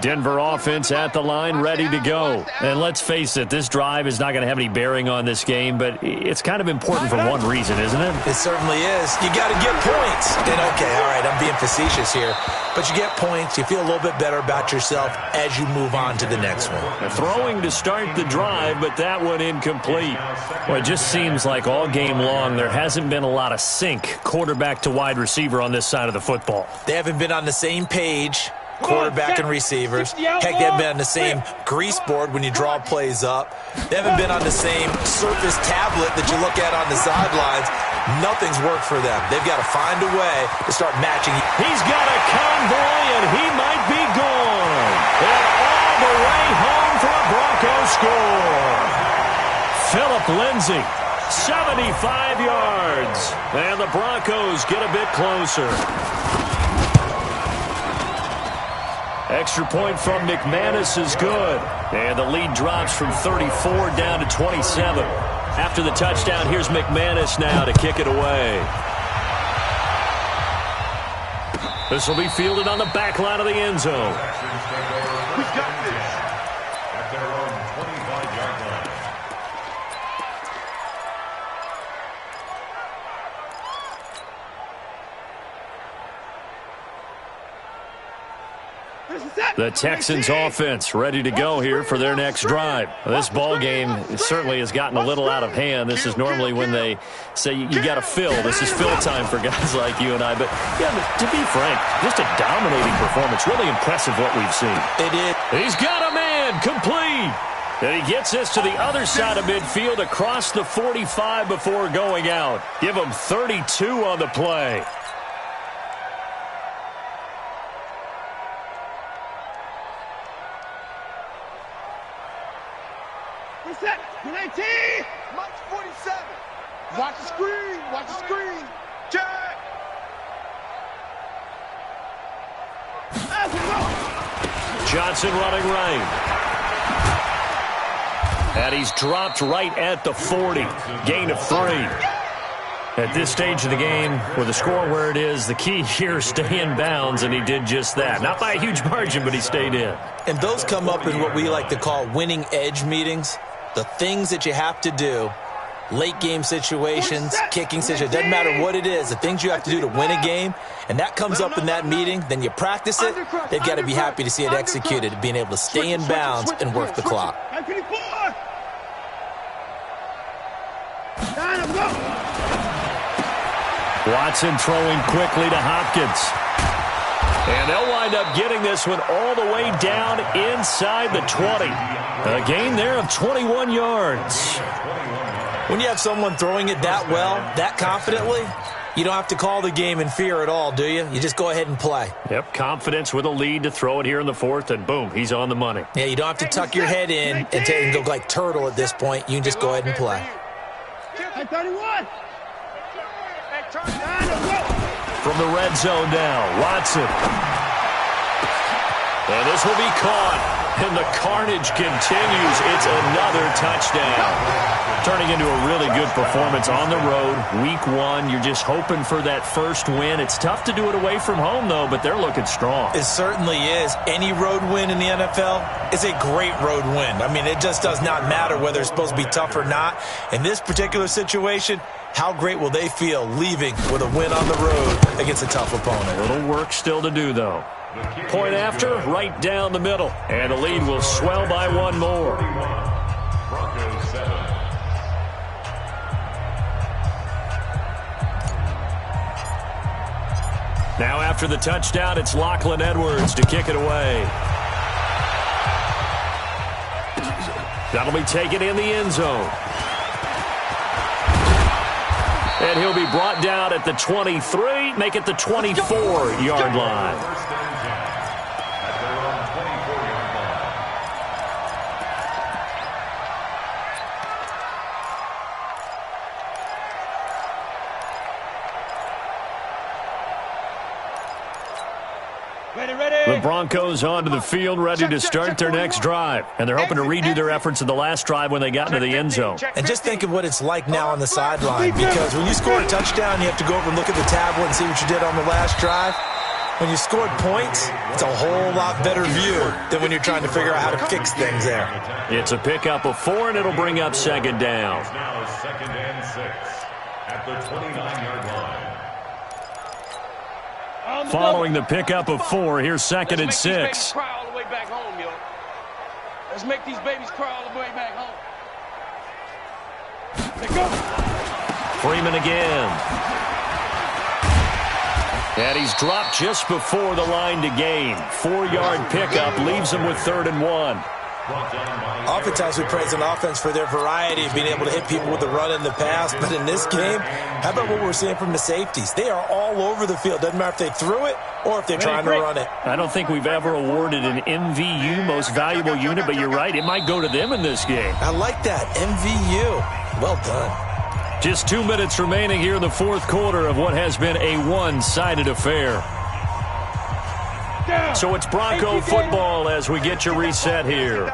S6: Denver offense at the line, ready to go. And let's face it, this drive is not going to have any bearing on this game, but it's kind of important for one reason, isn't it?
S7: It certainly is. You got to get points. And okay, all right, I'm being facetious here, but you get points, you feel a little bit better about yourself as you move on to the next one.
S6: Throwing to start the drive, but that one incomplete. Well, it just seems like all game long there hasn't been a lot of sync quarterback to wide receiver on this side of the football.
S7: They haven't been on the same page, quarterback and receivers. Heck, they haven't been on the same grease board when you draw plays up. They haven't been on the same surface tablet that you look at on the sidelines. Nothing's worked for them. They've got to find a way to start matching.
S6: He's got a convoy, and he might be gone. And all the way home for a Broncos score. Phillip Lindsay, 75 yards. And the Broncos get a bit closer. Extra point from McManus is good. And the lead drops from 34 down to 27. After the touchdown, here's McManus now to kick it away. This will be fielded on the back line of the end zone.
S10: We got this.
S8: At their own 25-yard line.
S6: The Texans offense ready to go here for their next drive. This ball game certainly has gotten a little out of hand. This is normally when they say you got to fill. This is fill time for guys like you and I. But yeah, to be frank, just a dominating performance. Really impressive what we've seen.
S7: It is.
S6: He's got a man complete. And he gets this to the other side of midfield across the 45 before going out. Give him 32 on the play.
S10: Set. 19. Mike 47. Watch the screen. Watch the screen. Jack.
S6: Johnson running right. And he's dropped right at the 40. Gain of 3. At this stage of the game, with the score where it is, the key here is stay in bounds, and he did just that. Not by a huge margin, but he stayed in.
S7: And those come up in what we like to call winning edge meetings. The things that you have to do, late game situations, kicking situations, doesn't matter what it is, the things you have to do to win a game, and that comes up in that meeting, then you practice it, they've got to be happy to see it executed, being able to stay in bounds and work the clock.
S6: Watson throwing quickly to Hopkins. And they'll wind up getting this one all the way down inside the 20. A gain there of 21 yards.
S7: When you have someone throwing it that well, that confidently, you don't have to call the game in fear at all, do you? You just go ahead and play.
S6: Yep, confidence with a lead to throw it here in the fourth, and boom, he's on the money.
S7: Yeah, you don't have to tuck your head in and go like turtle at this point. You can just go ahead and play.
S10: Hey, 31.
S6: From the red zone now, Watson. And this will be caught. And the carnage continues. It's another touchdown. Turning into a really good performance on the road. Week 1, you're just hoping for that first win. It's tough to do it away from home, though, but they're looking strong.
S7: It certainly is. Any road win in the NFL is a great road win. I mean, it just does not matter whether it's supposed to be tough or not. In this particular situation, how great will they feel leaving with a win on the road against a tough opponent?
S6: A little work still to do, though. Point after, right down the middle. And the lead will swell by one more. Now after the touchdown, it's Lachlan Edwards to kick it away. That'll be taken in the end zone. And he'll be brought down at the 23, make it the 24-yard line. The Broncos onto the field, ready to start their next drive. And they're hoping to redo their efforts in the last drive when they got into the end zone.
S7: And just think of what it's like now on the sideline, because when you score a touchdown, you have to go over and look at the tablet and see what you did on the last drive. When you scored points, it's a whole lot better view than when you're trying to figure out how to fix things there.
S6: It's a pickup of 4, and it'll bring up second down.
S8: Now 2nd and 6 at the 29-yard line.
S6: Following the pickup of 4, here's 2nd and 6.
S9: Let's cry all the way back home, yo. Let's make these babies cry all the way back home. Let's go.
S6: Freeman again. And he's dropped just before the line to gain. 4-yard pickup leaves him with 3rd and 1.
S7: Oftentimes we praise an offense for their variety of being able to hit people with the run and the pass. But in this game, how about what we're seeing from the safeties? They are all over the field. Doesn't matter if they threw it or if they're trying to run it.
S6: I don't think we've ever awarded an MVU, most valuable unit, but you're right. It might go to them in this game.
S7: I like that. MVU. Well done.
S6: Just 2 minutes remaining here in the fourth quarter of what has been a one-sided affair. So it's Bronco football as we get you reset here.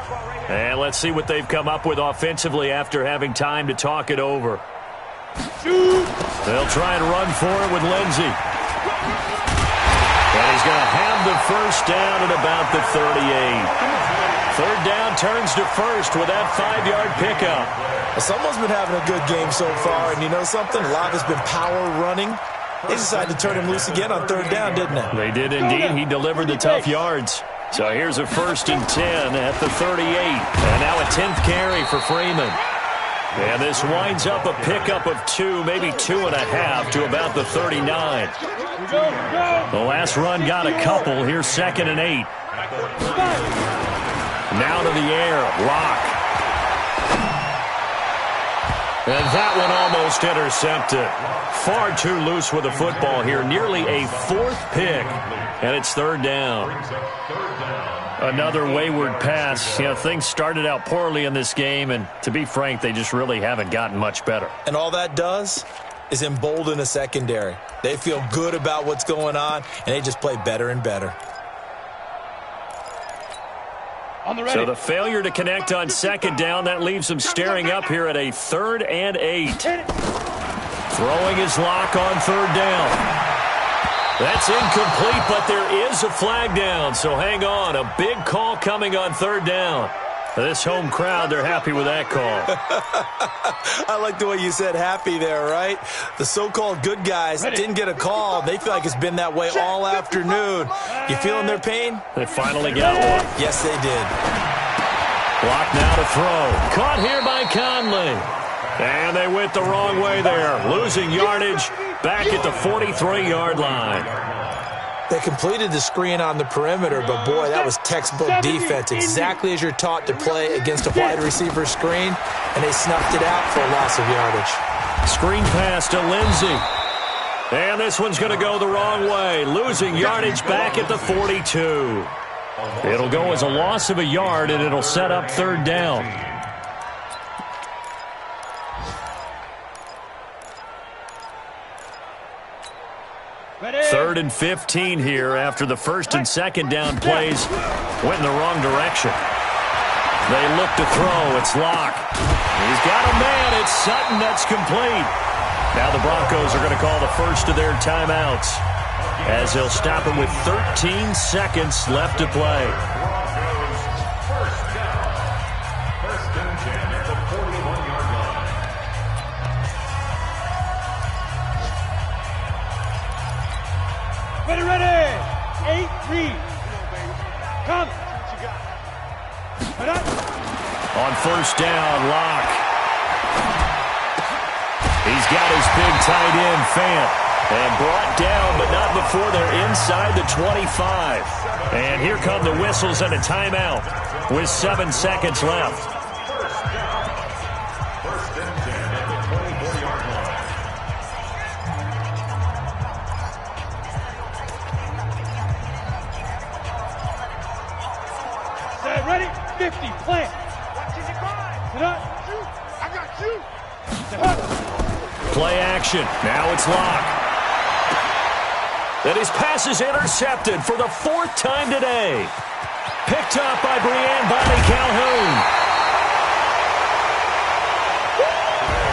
S6: And let's see what they've come up with offensively after having time to talk it over. They'll try and run for it with Lindsey. And he's going to have the first down at about the 38. 3rd down turns to first with that 5-yard pickup.
S7: Well, someone's been having a good game so far, and you know something? A lot has been power running. They decided to turn him loose again on 3rd down, didn't they?
S6: They did indeed. He delivered the tough yards. So here's a 1st and 10 at the 38. And now a 10th carry for Freeman. And this winds up a pickup of 2, maybe 2.5 to about the 39. The last run got a couple. Here's 2nd and 8. Now to the air. Lock. And that one almost intercepted. Far too loose with the football here. Nearly a 4th pick. And it's 3rd down. Another wayward pass. You know, things started out poorly in this game, and to be frank, they just really haven't gotten much better.
S7: And all that does is embolden a secondary. They feel good about what's going on, and they just play better and better.
S6: So the failure to connect on 2nd down, that leaves them staring up here at a 3rd and 8. Throwing his lock on 3rd down. That's incomplete, but there is a flag down, so hang on. A big call coming on 3rd down. This home crowd, they're happy with that call.
S7: I like the way you said happy there, right? The so-called good guys didn't get a call. They feel like it's been that way all afternoon. You feeling their pain?
S6: They finally got one.
S7: Yes, they did.
S6: Block now to throw. Caught here by Conley. And they went the wrong way there. Losing yardage back at the 43-yard line.
S7: They completed the screen on the perimeter, but boy, that was textbook defense, exactly as you're taught to play against a wide receiver screen, and they snuffed it out for a loss of yardage.
S6: Screen pass to Lindsey. And this one's going to go the wrong way, losing yardage back at the 42. It'll go as a loss of a yard, and it'll set up third down. Third and 15 here after the first and second down plays went in the wrong direction. They look to throw. It's Locke. He's got a man. It's Sutton. That's complete. Now the Broncos are going to call the first of their timeouts as they'll stop him with 13 seconds left to play.
S8: First and 10 at the 41-yard line.
S9: Ready. 8 read. Come.
S6: On first down, Locke. He's got his big tight end, Fant. And brought down, but not before they're inside the 25. And here come the whistles and a timeout with 7 seconds left.
S8: First and 10 at the 24-yard line.
S9: Set, ready, 50, plant. Sit up. I got you. Set up.
S6: Play action. Now it's Locke. And his pass is intercepted for the 4th time today. Picked up by Breanne Bonnie Calhoun.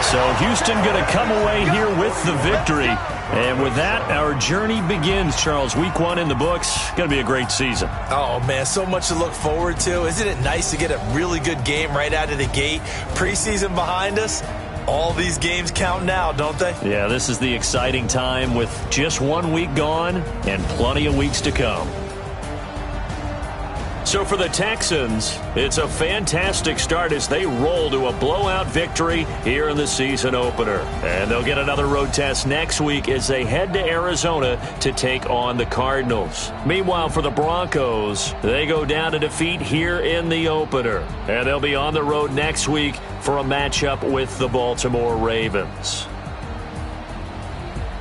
S6: So Houston going to come away here with the victory. And with that, our journey begins, Charles. Week 1 in the books. Going to be a great season.
S7: Oh, man, so much to look forward to. Isn't it nice to get a really good game right out of the gate? Preseason behind us. All these games count now, don't they?
S6: Yeah, this is the exciting time with just 1 week gone and plenty of weeks to come. So for the Texans, it's a fantastic start as they roll to a blowout victory here in the season opener. And they'll get another road test next week as they head to Arizona to take on the Cardinals. Meanwhile, for the Broncos, they go down to defeat here in the opener. And they'll be on the road next week for a matchup with the Baltimore Ravens.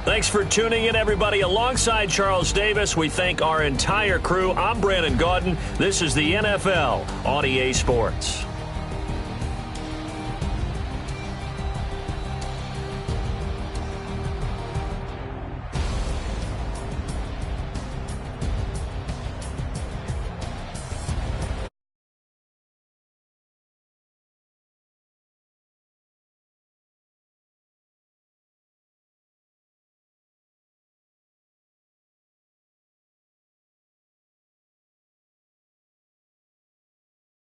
S6: Thanks for tuning in, everybody. Alongside Charles Davis, we thank our entire crew. I'm Brandon Gaudin. This is the NFL on EA Sports.